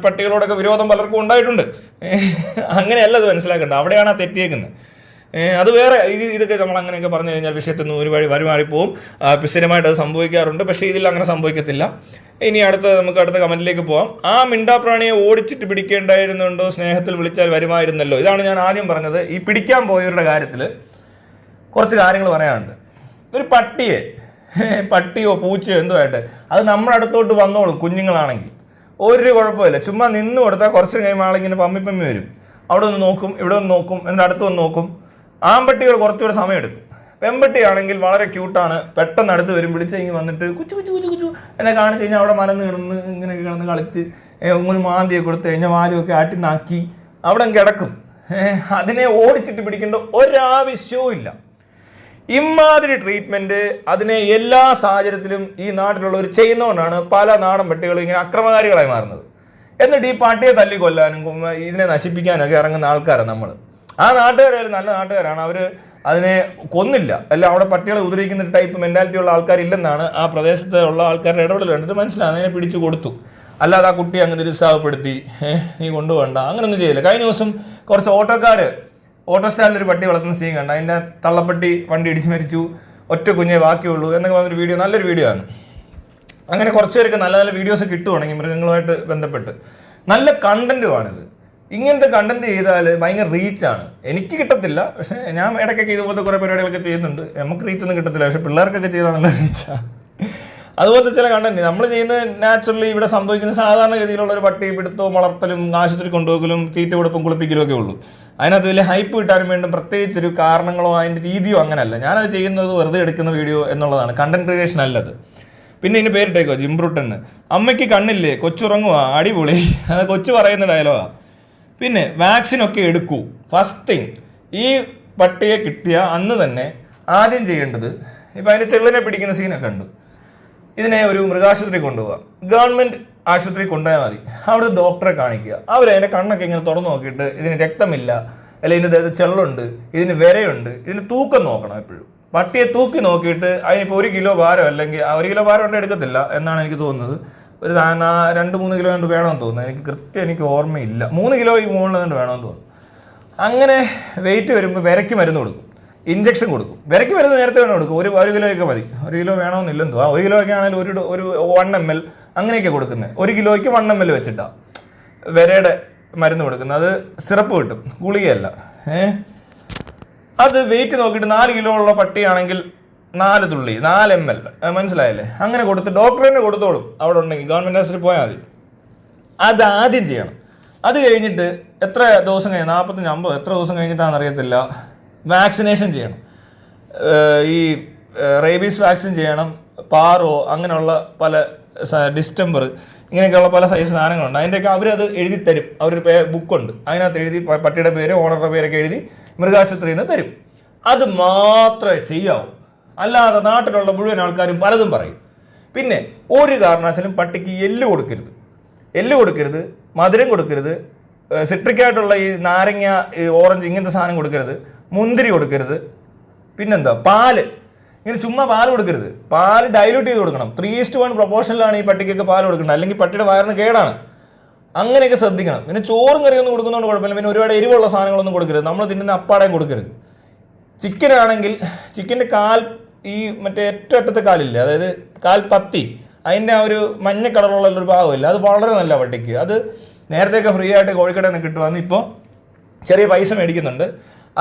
പട്ടികളോടൊക്കെ വിരോധം പലർക്കും ഉണ്ടായിട്ടുണ്ട്. അങ്ങനെയല്ല അത് മനസ്സിലാക്കേണ്ടത്, അവിടെയാണ് ആ തെറ്റിയേക്കുന്നത്. അത് വേറെ ഇതൊക്കെ നമ്മൾ അങ്ങനെയൊക്കെ പറഞ്ഞു കഴിഞ്ഞാൽ വിഷയത്തിൽ നിന്ന് ഒരു വഴിമാറിപ്പോവും. സ്ഥിരമായിട്ട് അത് സംഭവിക്കാറുണ്ട്. പക്ഷേ ഇതിൽ അങ്ങനെ സംഭവിക്കത്തില്ല. ഇനി നമുക്ക് അടുത്ത കമൻറ്റിലേക്ക് പോകാം. ആ മിണ്ടാപ്രാണിയെ ഓടിച്ചിട്ട് പിടിക്കേണ്ടായിരുന്നുണ്ടോ, സ്നേഹത്തിൽ വിളിച്ചാൽ വരുമായിരുന്നല്ലോ. ഇതാണ് ഞാൻ ആദ്യം പറഞ്ഞത്. ഈ പിടിക്കാൻ പോയവരുടെ കാര്യത്തിൽ കുറച്ച് കാര്യങ്ങൾ പറയാനുണ്ട്. ഒരു പട്ടിയോ പൂച്ചയോ എന്തോ ആയിട്ട് അത് നമ്മുടെ അടുത്തോട്ട് വന്നോളും. കുഞ്ഞുങ്ങളാണെങ്കിൽ ഒരു കുഴപ്പമില്ല. ചുമ്മാ നിന്ന് കൊടുത്താൽ കുറച്ച് കഴിയുമ്പോൾ ആളിങ്ങനെ പമ്മി വരും. അവിടെ ഒന്ന് നോക്കും, ഇവിടെ ഒന്ന് നോക്കും, എന്നിട്ട് അടുത്ത് വന്ന് നോക്കും. ആൺപട്ടികൾ കുറച്ചുകൂടെ സമയമെടുക്കും. പെൺപട്ടിയാണെങ്കിൽ വളരെ ക്യൂട്ടാണ്. പെട്ടെന്ന് അടുത്ത് വരും, വിളിച്ചെങ്കിൽ വന്നിട്ട് കുച്ചു എന്നെ കാണിച്ച് കഴിഞ്ഞാൽ അവിടെ മലന്ന് ഇങ്ങനെയൊക്കെ കിടന്ന് കളിച്ച് ഒന്ന് മാന്തിയെ കൊടുത്ത് കഴിഞ്ഞാൽ വാലുമൊക്കെ ആട്ടി നാക്കി അവിടെ കിടക്കും. അതിനെ ഓടിച്ചിട്ട് പിടിക്കേണ്ട ഒരാവശ്യവും ഇല്ല. ഇമാതിരി ട്രീറ്റ്മെൻറ്റ് അതിനെ എല്ലാ സാഹചര്യത്തിലും ഈ നാട്ടിലുള്ളവർ ചെയ്യുന്നതുകൊണ്ടാണ് പല നാടൻ പട്ടികളും ഇങ്ങനെ അക്രമകാരികളായി മാറുന്നത്. എന്നിട്ട് ഈ പട്ടിയെ തല്ലിക്കൊല്ലാനും ഇതിനെ നശിപ്പിക്കാനൊക്കെ ഇറങ്ങുന്ന ആൾക്കാരാണ് നമ്മൾ. ആ നാട്ടുകാരായാലും നല്ല നാട്ടുകാരാണ്. അവർ അതിനെ കൊന്നില്ല, അല്ല അവിടെ പട്ടികളെ ഉപദ്രവിക്കുന്ന ടൈപ്പ് മെൻറ്റാലിറ്റി ഉള്ള ആൾക്കാരില്ലെന്നാണ് ആ പ്രദേശത്ത് ഉള്ള ആൾക്കാരുടെ ഇടപെടൽ കണ്ടിട്ട് മനസ്സിലാകുന്നത്. അതിനെ പിടിച്ചു കൊടുത്തു. അല്ലാതെ ആ കുട്ടി അങ്ങ് നിരുത്സാഹപ്പെടുത്തി നീ കൊണ്ടുപോകണ്ട അങ്ങനെയൊന്നും ചെയ്തില്ല. കഴിഞ്ഞ ദിവസം കുറച്ച് ഓട്ടോ സ്റ്റാൻഡിൽ ഒരു പട്ടി വളർത്തുന്ന സീൻ കണ്ട. അതിൻ്റെ തള്ളപ്പട്ടി വണ്ടി ഇടിച്ച് മരിച്ചു, ഒറ്റ കുഞ്ഞേ ബാക്കിയുള്ളൂ എന്നൊക്കെ പറഞ്ഞൊരു വീഡിയോ, നല്ലൊരു വീഡിയോ ആണ്. അങ്ങനെ കുറച്ച് പേർക്ക് നല്ല നല്ല വീഡിയോസ് കിട്ടുവാണെങ്കിൽ മൃഗങ്ങളുമായിട്ട് ബന്ധപ്പെട്ട് നല്ല കണ്ടന്റുമാണിത്. ഇങ്ങനത്തെ കണ്ടന്റ് ചെയ്താൽ ഭയങ്കര റീച്ചാണ്. എനിക്ക് കിട്ടത്തില്ല, പക്ഷേ ഞാൻ ഇടയ്ക്കൊക്കെ ഇതുപോലത്തെ കുറേ പരിപാടികളൊക്കെ ചെയ്യുന്നുണ്ട്. നമുക്ക് റീച്ചൊന്നും കിട്ടത്തില്ല, പക്ഷേ പിള്ളേർക്കൊക്കെ ചെയ്താൽ നല്ല റീച്ചാണ്. അതുപോലത്തെ ചില കണ്ടന്റ് നമ്മൾ ചെയ്യുന്നത് നാച്ചുറലി ഇവിടെ സംഭവിക്കുന്ന സാധാരണ രീതിയിലുള്ള ഒരു പട്ടി പിടുത്തവും വളർത്തലും ആശുപത്രി കൊണ്ടുപോകലും തീറ്റ കൊടുപ്പും കുളിപ്പിക്കലും ഒക്കെ ഉള്ളൂ. അതിനകത്ത് വലിയ ഹൈപ്പ് കിട്ടാനും വേണ്ടും പ്രത്യേകിച്ചൊരു കാരണങ്ങളോ അതിൻ്റെ രീതിയോ അങ്ങനെയല്ല. ഞാനത് ചെയ്യുന്നത് വെറുതെ എടുക്കുന്ന വീഡിയോ എന്നുള്ളതാണ്, കണ്ടന്റ് ക്രിയേഷൻ അല്ലത്. പിന്നെ ഇതിന് പേരിട്ടേക്കോ ജിംബ്രൂട്ടെന്ന്. അമ്മയ്ക്ക് കണ്ണില്ലേ, കൊച്ചുറങ്ങുവാ, അടിപൊളി. അത് കൊച്ചു പറയുന്ന ഡയലോഗാണ്. പിന്നെ വാക്സിനൊക്കെ എടുക്കൂ. ഫസ്റ്റ് തിങ്, ഈ പട്ടിയെ കിട്ടിയ അന്ന് തന്നെ ആദ്യം ചെയ്യേണ്ടത്, ഇപ്പം അതിൻ്റെ ചെള്ളിനെ പിടിക്കുന്ന സീനൊക്കെ ഉണ്ട്, ഇതിനെ ഒരു മൃഗാശുപത്രി കൊണ്ടുപോകുക. ഗവൺമെൻറ് ആശുപത്രി കൊണ്ടുപോയാൽ മതി. അവിടെ ഡോക്ടറെ കാണിക്കുക. അവരതിൻ്റെ കണ്ണൊക്കെ ഇങ്ങനെ തുറന്നു നോക്കിയിട്ട് ഇതിന് രക്തമില്ല, അല്ലെങ്കിൽ ഇതിന് ചെള്ളുണ്ട്, ഇതിന് വിരയുണ്ട്, ഇതിന് തൂക്കം നോക്കണം എപ്പോഴും. പട്ടിയെ തൂക്കി നോക്കിയിട്ട് അതിനിപ്പോൾ 1 കിലോ ഭാരം, അല്ലെങ്കിൽ 1 കിലോ ഭാരം കൊണ്ട് എടുക്കത്തില്ല എന്നാണ് എനിക്ക് തോന്നുന്നത്. ഒരു 2-3 കിലോ കൊണ്ട് വേണമെന്ന് തോന്നുന്നു. എനിക്ക് ഓർമ്മയില്ല. 3 കിലോ ഈ മുകളിൽ കൊണ്ട് വേണമെന്ന് തോന്നുന്നു. അങ്ങനെ വെയിറ്റ് വരുമ്പോൾ വിരയ്ക്ക് മരുന്ന് കൊടുക്കും, ഇഞ്ചക്ഷൻ കൊടുക്കും. വിരയ്ക്ക് മരുന്ന് നേരത്തെ വേണം കൊടുക്കും. 1 കിലോയൊക്കെ മതി. 1 കിലോ വേണമെന്നില്ലെന്ന് തോന്നുന്നു. 1 കിലോ ഒക്കെ ആണെങ്കിൽ ഒരു 1 ml അങ്ങനെയൊക്കെ കൊടുക്കുന്നത്. 1 കിലോയ്ക്ക് 1 ml വെച്ചിട്ടാണ് വിരയുടെ മരുന്ന് കൊടുക്കുന്നത്. അത് സിറപ്പ് കിട്ടും, ഗുളികയല്ല. അത് വെയിറ്റ് നോക്കിയിട്ട് 4 കിലോ ഉള്ള പട്ടിയാണെങ്കിൽ 4 തുള്ളി 4 ml, മനസ്സിലായല്ലേ? അങ്ങനെ കൊടുത്ത് ഡോക്ടർ തന്നെ കൊടുത്തോളും അവിടെ ഉണ്ടെങ്കിൽ. ഗവൺമെൻറ് ആശുപത്രി പോയാൽ മതി. അത് ആദ്യം ചെയ്യണം. അത് കഴിഞ്ഞിട്ട് എത്ര ദിവസം കഴിഞ്ഞ് 45-50 എത്ര ദിവസം കഴിഞ്ഞിട്ടാണെന്ന് അറിയത്തില്ല, വാക്സിനേഷൻ ചെയ്യണം. ഈ റേബീസ് വാക്സിൻ ചെയ്യണം, പാറോ അങ്ങനെയുള്ള പല ഡിസ്റ്റംബർ ഇങ്ങനെയൊക്കെയുള്ള പല സൈസ് സാധനങ്ങളുണ്ട്. അതിൻ്റെയൊക്കെ അവരത് എഴുതി തരും. അവരൊരു ബുക്കുണ്ട്, അതിനകത്ത് എഴുതി പട്ടിയുടെ പേര് ഓണറുടെ പേരൊക്കെ എഴുതി മൃഗാശുപത്രിയിൽ നിന്ന് തരും. അത് മാത്രമേ ചെയ്യാവൂ. അല്ലാതെ നാട്ടിലുള്ള മുഴുവൻ ആൾക്കാരും പലതും പറയും. പിന്നെ ഒരു കാരണവശാലും പട്ടിക്ക് എല്ല് കൊടുക്കരുത്, മധുരം കൊടുക്കരുത്, സിട്രിക്കായിട്ടുള്ള ഈ നാരങ്ങ, ഓറഞ്ച് ഇങ്ങനത്തെ സാധനം കൊടുക്കരുത്, മുന്തിരി കൊടുക്കരുത്. പിന്നെന്താ, പാല്, ഇങ്ങനെ ചുമ്മാ പാല് കൊടുക്കരുത്. പാല് ഡൈല്യൂട്ട് ചെയ്ത് കൊടുക്കണം. 3:1 പ്രൊപ്പോർഷനിലാണ് ഈ പട്ടിക്കൊക്കെ പാല് കൊടുക്കേണ്ടത്, അല്ലെങ്കിൽ പട്ടിയുടെ വയറിന് കേടാണ്. അങ്ങനെയൊക്കെ ശ്രദ്ധിക്കണം. പിന്നെ ചോറും കറിയൊന്നും കൊടുക്കുന്നതുകൊണ്ട് കുഴപ്പമില്ല. പിന്നെ ഒരുപാട് എരിവുള്ള സാധനങ്ങളൊന്നും കൊടുക്കരുത്. നമ്മൾ തിന്നുന്ന അപ്പാടയും കൊടുക്കരുത്. ചിക്കനാണെങ്കിൽ ചിക്കൻ്റെ കാൽ, ഈ മറ്റേ ഏറ്റവും അറ്റത്തെ കാലില്ല, അതായത് കാൽ പത്തി, അതിൻ്റെ ആ ഒരു മഞ്ഞ കളറുള്ള ഒരു ഭാഗമില്ല, അത് വളരെ നല്ല പട്ടിക്ക്. അത് നേരത്തെയൊക്കെ ഫ്രീ ആയിട്ട് കോഴിക്കടയിൽ നിന്ന് കിട്ടുവാന്ന്, ഇപ്പോൾ ചെറിയ പൈസ മേടിക്കുന്നുണ്ട്.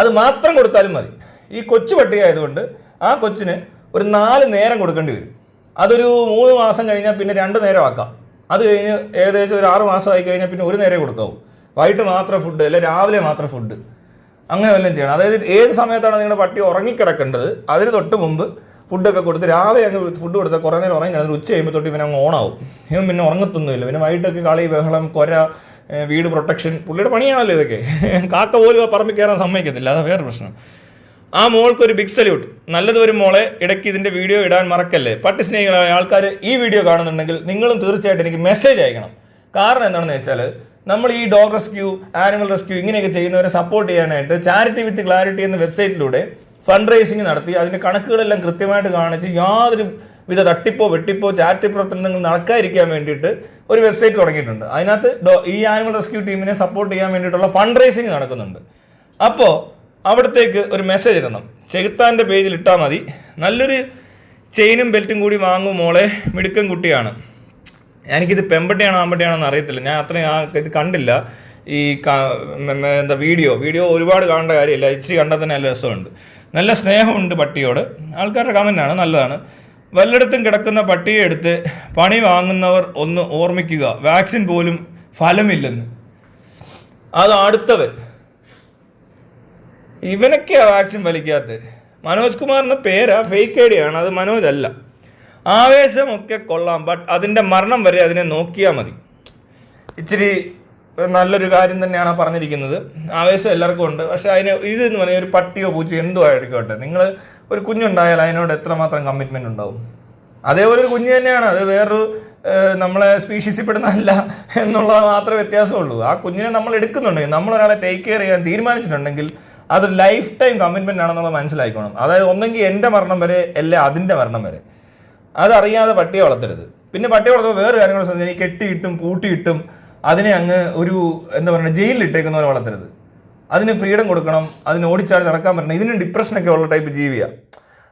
അത് മാത്രം കൊടുത്താലും മതി. ഈ കൊച്ചു പട്ടി ആയതുകൊണ്ട് ആ കൊച്ചിന് ഒരു 4 നേരം കൊടുക്കേണ്ടി വരും. അതൊരു 3 മാസം കഴിഞ്ഞാൽ പിന്നെ 2 നേരം ആക്കാം. അത് കഴിഞ്ഞ് ഏകദേശം ഒരു 6 മാസമായി കഴിഞ്ഞാൽ പിന്നെ 1 നേരം കൊടുക്കാവൂ. വൈകിട്ട് മാത്രം ഫുഡ്, അല്ലെങ്കിൽ രാവിലെ മാത്രം ഫുഡ്, അങ്ങനെ വല്ലതും ചെയ്യണം. അതായത് ഏത് സമയത്താണ് നിങ്ങളുടെ പട്ടി ഉറങ്ങിക്കിടക്കേണ്ടത് അതിന് തൊട്ട് മുമ്പ് ഫുഡൊക്കെ കൊടുത്ത് രാവിലെ അങ്ങ് ഫുഡ് കൊടുത്താൽ കുറേ നേരം ഉറങ്ങി കിടന്നിട്ട് ഉച്ച കഴിയുമ്പോൾ തൊട്ട് ഇവനെ അങ്ങ് ഓണാവും. ഇവൻ പിന്നെ ഉറങ്ങത്തൊന്നുമില്ല. പിന്നെ വൈകിട്ടൊക്കെ കളി, ബഹളം, കൊര, വീട് പ്രൊട്ടക്ഷൻ, പുള്ളിയുടെ പണിയാണല്ലോ ഇതൊക്കെ. കാക്ക പോലും ആ പറമ്പിൽ കയറാൻ സമ്മതിക്കത്തില്ല, അതാണ് വേറെ പ്രശ്നം. ആ മോൾക്കൊരു ബിഗ് സല്യൂട്ട്. നല്ലത് വരും മോളെ. ഇടയ്ക്ക് ഇതിൻ്റെ വീഡിയോ ഇടാൻ മറക്കല്ലേ. പട്ടി സ്നേഹികളായ ആൾക്കാർ ഈ വീഡിയോ കാണുന്നുണ്ടെങ്കിൽ നിങ്ങളും തീർച്ചയായിട്ടും എനിക്ക് മെസ്സേജ് അയക്കണം. കാരണം എന്താണെന്ന് വെച്ചാൽ, നമ്മൾ ഈ ഡോഗ് റെസ്ക്യൂ, ആനിമൽ റെസ്ക്യൂ ഇങ്ങനെയൊക്കെ ചെയ്യുന്നവരെ സപ്പോർട്ട് ചെയ്യാനായിട്ട് ചാരിറ്റി വിത്ത് ക്ലാരിറ്റി എന്ന വെബ്സൈറ്റിലൂടെ ഫണ്ട് റേസിംഗ് നടത്തി അതിൻ്റെ കണക്കുകളെല്ലാം കൃത്യമായിട്ട് കാണിച്ച് യാതൊരു വിധ തട്ടിപ്പോ വെട്ടിപ്പോ ചാരിറ്റി പ്രവർത്തനങ്ങൾ നടക്കാതിരിക്കാൻ വേണ്ടിയിട്ട് ഒരു വെബ്സൈറ്റ് തുടങ്ങിയിട്ടുണ്ട്. അതിനകത്ത് ഈ ആനിമൽ റെസ്ക്യൂ ടീമിനെ സപ്പോർട്ട് ചെയ്യാൻ വേണ്ടിയിട്ടുള്ള ഫണ്ട് റേസിംഗ് നടക്കുന്നുണ്ട്. അപ്പോൾ അവിടത്തേക്ക് ഒരു മെസ്സേജ് ഇടണം. ചെകുത്താൻ്റെ പേജിൽ ഇട്ടാൽ മതി. നല്ലൊരു ചെയിനും ബെൽറ്റും കൂടി വാങ്ങും മോളെ, മിടുക്കൻ കുട്ടിയാണ്. എനിക്കിത് പെമ്പട്ടിയാണോ ആമ്പട്ടിയാണോന്ന് അറിയത്തില്ല. ഞാൻ അത്രയും ഇത് കണ്ടില്ല. ഈ എന്താ വീഡിയോ ഒരുപാട് കാണേണ്ട കാര്യമില്ല. ഇച്ചിരി കണ്ടാൽ തന്നെ നല്ല രസമുണ്ട്. നല്ല സ്നേഹമുണ്ട് പട്ടിയോട്. ആൾക്കാരുടെ കമൻറ്റാണ്, നല്ലതാണ്. വല്ലയിടത്തും കിടക്കുന്ന പട്ടിയെ എടുത്ത് പണി വാങ്ങുന്നവർ ഒന്ന് ഓർമ്മിക്കുക, വാക്സിൻ പോലും ഫലമില്ലെന്ന്. അത് അടുത്തവൻ ഇവനൊക്കെയാണ് വാക്സിൻ വലിക്കാത്തത്. മനോജ് കുമാറിൻ്റെ പേരാ, ഫേക്ക് ഐ ഡിയാണ്, അത് മനോജ് അല്ല. ആവേശമൊക്കെ കൊള്ളാം, ബട്ട് അതിൻ്റെ മരണം വരെ അതിനെ നോക്കിയാൽ മതി. ഇച്ചിരി നല്ലൊരു കാര്യം തന്നെയാണ് പറഞ്ഞിരിക്കുന്നത്. ആവേശം എല്ലാവർക്കും ഉണ്ട്, പക്ഷേ ഇതെന്ന് പറഞ്ഞാൽ ഒരു പട്ടിയോ പൂച്ചയോ എന്തോ ആയിരിക്കട്ടെ, നിങ്ങൾ ഒരു കുഞ്ഞുണ്ടായാൽ അതിനോട് എത്രമാത്രം കമ്മിറ്റ്മെൻറ്റ് ഉണ്ടാവും. അതേപോലെ ഒരു കുഞ്ഞ് തന്നെയാണ്, അത് വേറൊരു നമ്മളെ സ്പീഷീസിൽ പെടുന്നതല്ല എന്നുള്ളത് മാത്രമേ വ്യത്യാസമുള്ളൂ. ആ കുഞ്ഞിനെ നമ്മൾ എടുക്കുന്നുണ്ടെങ്കിൽ, നമ്മളൊരാളെ ടേക്ക് കെയർ ചെയ്യാൻ തീരുമാനിച്ചിട്ടുണ്ടെങ്കിൽ അത് ലൈഫ് ടൈം കമ്മിറ്റ്മെൻ്റ് ആണെന്നുള്ളത് മനസ്സിലാക്കണം. അതായത് ഒന്നെങ്കിൽ എൻ്റെ മരണം വരെ അല്ലെ അതിൻ്റെ മരണം വരെ. അതറിയാതെ പട്ടിയെ വളർത്തരുത്. പിന്നെ പട്ടിയെ വളർത്തുമ്പോൾ വേറെ കാര്യങ്ങൾ ശ്രദ്ധിക്കുക, കെട്ടിയിട്ടും പൂട്ടിയിട്ടും അതിനെ അങ്ങ് ഒരു എന്താ പറയുക ജയിലിലിട്ടേക്കുന്ന പോലെ വളർത്തരുത്. അതിന് ഫ്രീഡം കൊടുക്കണം, അതിന് ഓടിച്ചാടി നടക്കാൻ പറ്റണം. ഇതിന് ഡിപ്രഷനൊക്കെ ഉള്ള ടൈപ്പ് ജീവിയാണ്.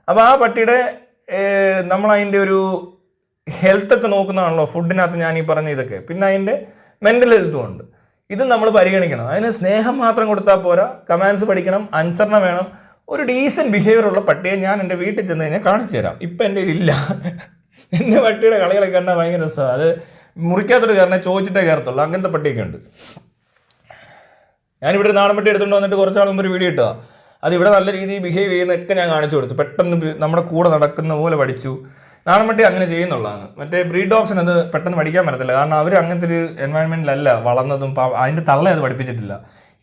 അപ്പോൾ ആ പട്ടിയുടെ നമ്മളതിൻ്റെ ഒരു ഹെൽത്തൊക്കെ നോക്കുന്നതാണല്ലോ ഫുഡിനകത്ത് ഞാൻ ഈ പറഞ്ഞ ഇതൊക്കെ. പിന്നെ അതിൻ്റെ മെൻ്റൽ ഹെൽത്തും ഉണ്ട്. ഇത് നമ്മൾ പരിഗണിക്കണം. അതിന് സ്നേഹം മാത്രം കൊടുത്താൽ പോരാ, കമാൻഡ്സ് പഠിക്കണം, അനുസരണ വേണം. ഒരു ഡീസൻറ്റ് ബിഹേവിയർ ഉള്ള പട്ടിയെ ഞാൻ എൻ്റെ വീട്ടിൽ ചെന്ന് കഴിഞ്ഞാൽ കാണിച്ചു തരാം. ഇപ്പം എൻ്റെ ഇല്ല. എൻ്റെ പട്ടിയുടെ കളികളൊക്കെ കണ്ടാൽ ഭയങ്കര രസമാണ്. അത് മുറിക്കാത്തൊരു കാരണം ചോദിച്ചിട്ടേ കയറത്തുള്ളൂ. അങ്ങനത്തെ പട്ടിയൊക്കെ ഉണ്ട്. ഞാനിവിടെ ഒരു നാടൻ പട്ടി എടുത്തുകൊണ്ട് വന്നിട്ട് കുറച്ച് നാൾ മുമ്പ് ഒരു വീഡിയോ ഇട്ടതാണ്. അത് ഇവിടെ നല്ല രീതിയിൽ ബിഹേവ് ചെയ്യുന്നതൊക്കെ ഞാൻ കാണിച്ചു കൊടുത്തു. പെട്ടെന്ന് നമ്മുടെ കൂടെ നടക്കുന്ന പോലെ പഠിച്ചു. നാടൻ പട്ടി അങ്ങനെ ചെയ്യുന്നുള്ളതാണ്. മറ്റേ ബ്രീഡ് ഡോഗ്സിന് അത് പെട്ടെന്ന് പഠിക്കാൻ പറ്റത്തില്ല. കാരണം അവർ അങ്ങനത്തെ ഒരു എൻവയൺമെൻറ്റിലല്ല വളർന്നതും. അതിൻ്റെ തള്ള അത് പഠിപ്പിച്ചിട്ടില്ല.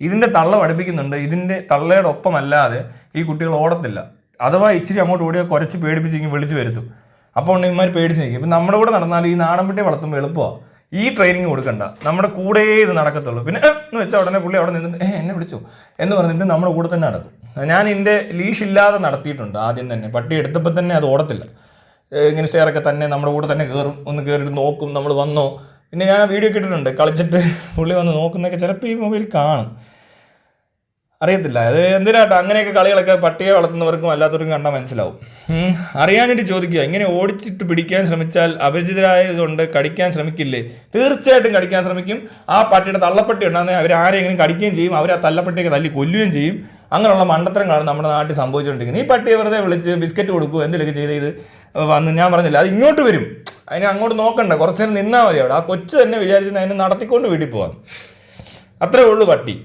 ഇതിൻ്റെ തള്ള പഠിപ്പിക്കുന്നുണ്ട്. ഇതിൻ്റെ തള്ളയുടെ ഒപ്പമല്ലാതെ ഈ കുട്ടികൾ ഓടത്തില്ല. അഥവാ ഇച്ചിരി അങ്ങോട്ട് ഓടിയാൽ കുറച്ച് പേടിപ്പിച്ചെങ്കിൽ വിളിച്ച് വരുത്തും. അപ്പോൾ ഇവന്മാർ പേടിച്ച് നിൽക്കും. ഇപ്പം നമ്മുടെ കൂടെ നടന്നാൽ ഈ നാടൻ പട്ടിയെ വളർത്തുമ്പോൾ എളുപ്പമാണ്. ഈ ട്രെയിനിങ് കൊടുക്കണ്ട, നമ്മുടെ കൂടെ ഇത് നടക്കത്തുള്ളൂ. പിന്നെ എന്ന് വെച്ചാൽ ഉടനെ പുള്ളി അവിടെ നിന്നിട്ട് എന്നെ വിളിച്ചു എന്ന് പറഞ്ഞിട്ട് നമ്മുടെ കൂടെ തന്നെ നടക്കും. ഞാൻ ഇതിൻ്റെ ലീഷ് ഇല്ലാതെ നടത്തിയിട്ടുണ്ട്. ആദ്യം തന്നെ പട്ടി എടുത്തപ്പോൾ തന്നെ അത് ഓടത്തില്ല. ഇങ്ങനെ സ്റ്റെയറൊക്കെ തന്നെ നമ്മുടെ കൂടെ തന്നെ കയറും. ഒന്ന് കയറിയിട്ട് നോക്കും നമ്മൾ വന്നോ. പിന്നെ ഞാൻ വീഡിയോ ഇട്ടിട്ടുണ്ട് കളിച്ചിട്ട് പുള്ളി വന്ന് നോക്കുന്നതൊക്കെ ചിലപ്പോൾ ഈ മൊബൈൽ കാണും. അറിയത്തില്ല അത് എന്തിനാട്ടോ അങ്ങനെയൊക്കെ കളികളൊക്കെ പട്ടിയെ വളർത്തുന്നവർക്കും അല്ലാത്തവർക്കും കണ്ടാൽ മനസ്സിലാവും. അറിയാനായിട്ട് ചോദിക്കുക. ഇങ്ങനെ ഓടിച്ചിട്ട് പിടിക്കാൻ ശ്രമിച്ചാൽ അപരിചിതരായതുകൊണ്ട് കടിക്കാൻ ശ്രമിക്കില്ലേ? തീർച്ചയായിട്ടും കടിക്കാൻ ശ്രമിക്കും. ആ പട്ടിയുടെ തള്ളപ്പട്ടി ഉണ്ടാകുന്ന അവർ ആരെങ്കിലും കടിക്കുകയും ചെയ്യും. അവർ ആ തള്ളപ്പട്ടിയൊക്കെ തല്ലി കൊല്ലുകയും ചെയ്യും. അങ്ങനെയുള്ള മണ്ടത്തരങ്ങളാണ് നമ്മുടെ നാട്ടിൽ സംഭവിച്ചുകൊണ്ടിരിക്കുന്നത്. ഈ പട്ടിയെ വെറുതെ വിളിച്ച് ബിസ്ക്കറ്റ് കൊടുക്കുക എന്തെങ്കിലുമൊക്കെ ചെയ്ത് ഇത് വന്ന് ഞാൻ പറഞ്ഞില്ല അത് ഇങ്ങോട്ട് വരും. അതിനെ അങ്ങോട്ട് നോക്കണ്ട, കുറച്ച് നേരം നിന്നാൽ മതി അവിടെ. ആ കൊച്ചു തന്നെ വിചാരിച്ചിട്ട് അതിനെ നടത്തിക്കൊണ്ട് വീട്ടിൽ പോകാം. അത്രേ ഉള്ളൂ പട്ടി.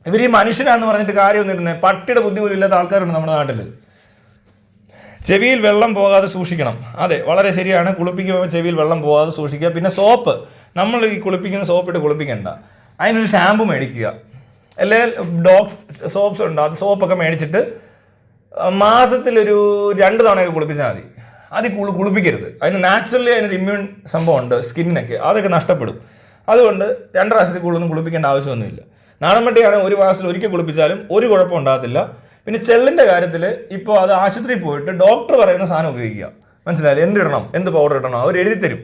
ഇവർ ഈ മനുഷ്യനാണെന്ന് പറഞ്ഞിട്ട് കാര്യമൊന്നും ഇരുന്നത് പട്ടിയുടെ ബുദ്ധി പോലും ഇല്ലാത്ത ആൾക്കാരുണ്ട് നമ്മുടെ നാട്ടിൽ. ചെവിയിൽ വെള്ളം പോകാതെ സൂക്ഷിക്കണം. അതെ, വളരെ ശരിയാണ്. കുളിപ്പിക്കുമ്പോൾ ചെവിയിൽ വെള്ളം പോകാതെ സൂക്ഷിക്കുക. പിന്നെ സോപ്പ്, നമ്മൾ ഈ കുളിപ്പിക്കുന്ന സോപ്പിട്ട് കുളിപ്പിക്കണ്ട. അതിനൊരു ഷാമ്പു മേടിക്കുക. അല്ലെ ഡോഗ് സോപ്സ് ഉണ്ട്, അത് സോപ്പൊക്കെ മേടിച്ചിട്ട് മാസത്തിലൊരു 2 തവണയൊക്കെ കുളിപ്പിച്ചാൽ മതി. അത് കുളിപ്പിക്കരുത്. അതിന് നാച്ചുറലി അതിനൊരു ഇമ്മ്യൂൺ സംഭവം ഉണ്ട് സ്കിന്നിനൊക്കെ, അതൊക്കെ നഷ്ടപ്പെടും. അതുകൊണ്ട് 2 പ്രാവശ്യത്തിൽ കൂടുതലൊന്നും കുളിപ്പിക്കേണ്ട ആവശ്യമൊന്നുമില്ല. നാടൻ പട്ടിയാണ് 1 മാസത്തിൽ ഒരിക്കൽ കുളിപ്പിച്ചാലും ഒരു കുഴപ്പം ഉണ്ടാകത്തില്ല. പിന്നെ ചെല്ലിൻ്റെ കാര്യത്തിൽ ഇപ്പോൾ അത് ആശുപത്രിയിൽ പോയിട്ട് ഡോക്ടർ പറയുന്ന സാധനം ഉപയോഗിക്കുക. മനസ്സിലായില്ലേ? എന്തിടണം, എന്ത് പൗഡർ ഇടണം അവർ എഴുതി തരും.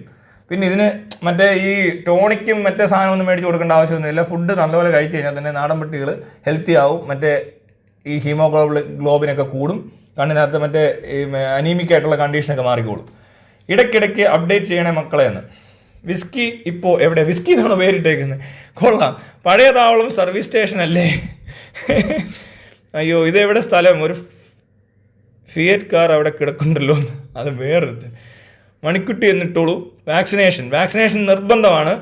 പിന്നെ ഇതിന് മറ്റേ ഈ ടോണിക്കും മറ്റേ സാധനമൊന്നും മേടിച്ച് കൊടുക്കേണ്ട ആവശ്യമൊന്നുമില്ല. ഫുഡ് നല്ലപോലെ കഴിച്ച് കഴിഞ്ഞാൽ തന്നെ നാടൻ പട്ടികൾ ഹെൽത്തി ആവും. മറ്റേ ഈ ഹീമോഗ്ലോബിനൊക്കെ കൂടും. കണ്ണിനകത്ത് മറ്റേ ഈ അനീമിക്കായിട്ടുള്ള കണ്ടീഷനൊക്കെ മാറിക്കോളും. ഇടയ്ക്കിടയ്ക്ക് അപ്ഡേറ്റ് ചെയ്യണേ മക്കളെ എന്ന്. വിസ്കി ഇപ്പോൾ എവിടെ? വിസ്കി എന്നാണ് പേരിട്ടേക്കുന്നത്. കൊള്ളാം. പഴയ താവളം സർവീസ് സ്റ്റേഷൻ അല്ലേ? അയ്യോ, ഇതെവിടെ സ്ഥലം? ഒരു ഫിയറ്റ് കാർ അവിടെ കിടക്കുന്നുണ്ടല്ലോ. അത് വേറൊരു മണിക്കുട്ടി എന്നിട്ടോളൂ. വാക്സിനേഷൻ നിർബന്ധമാണ്.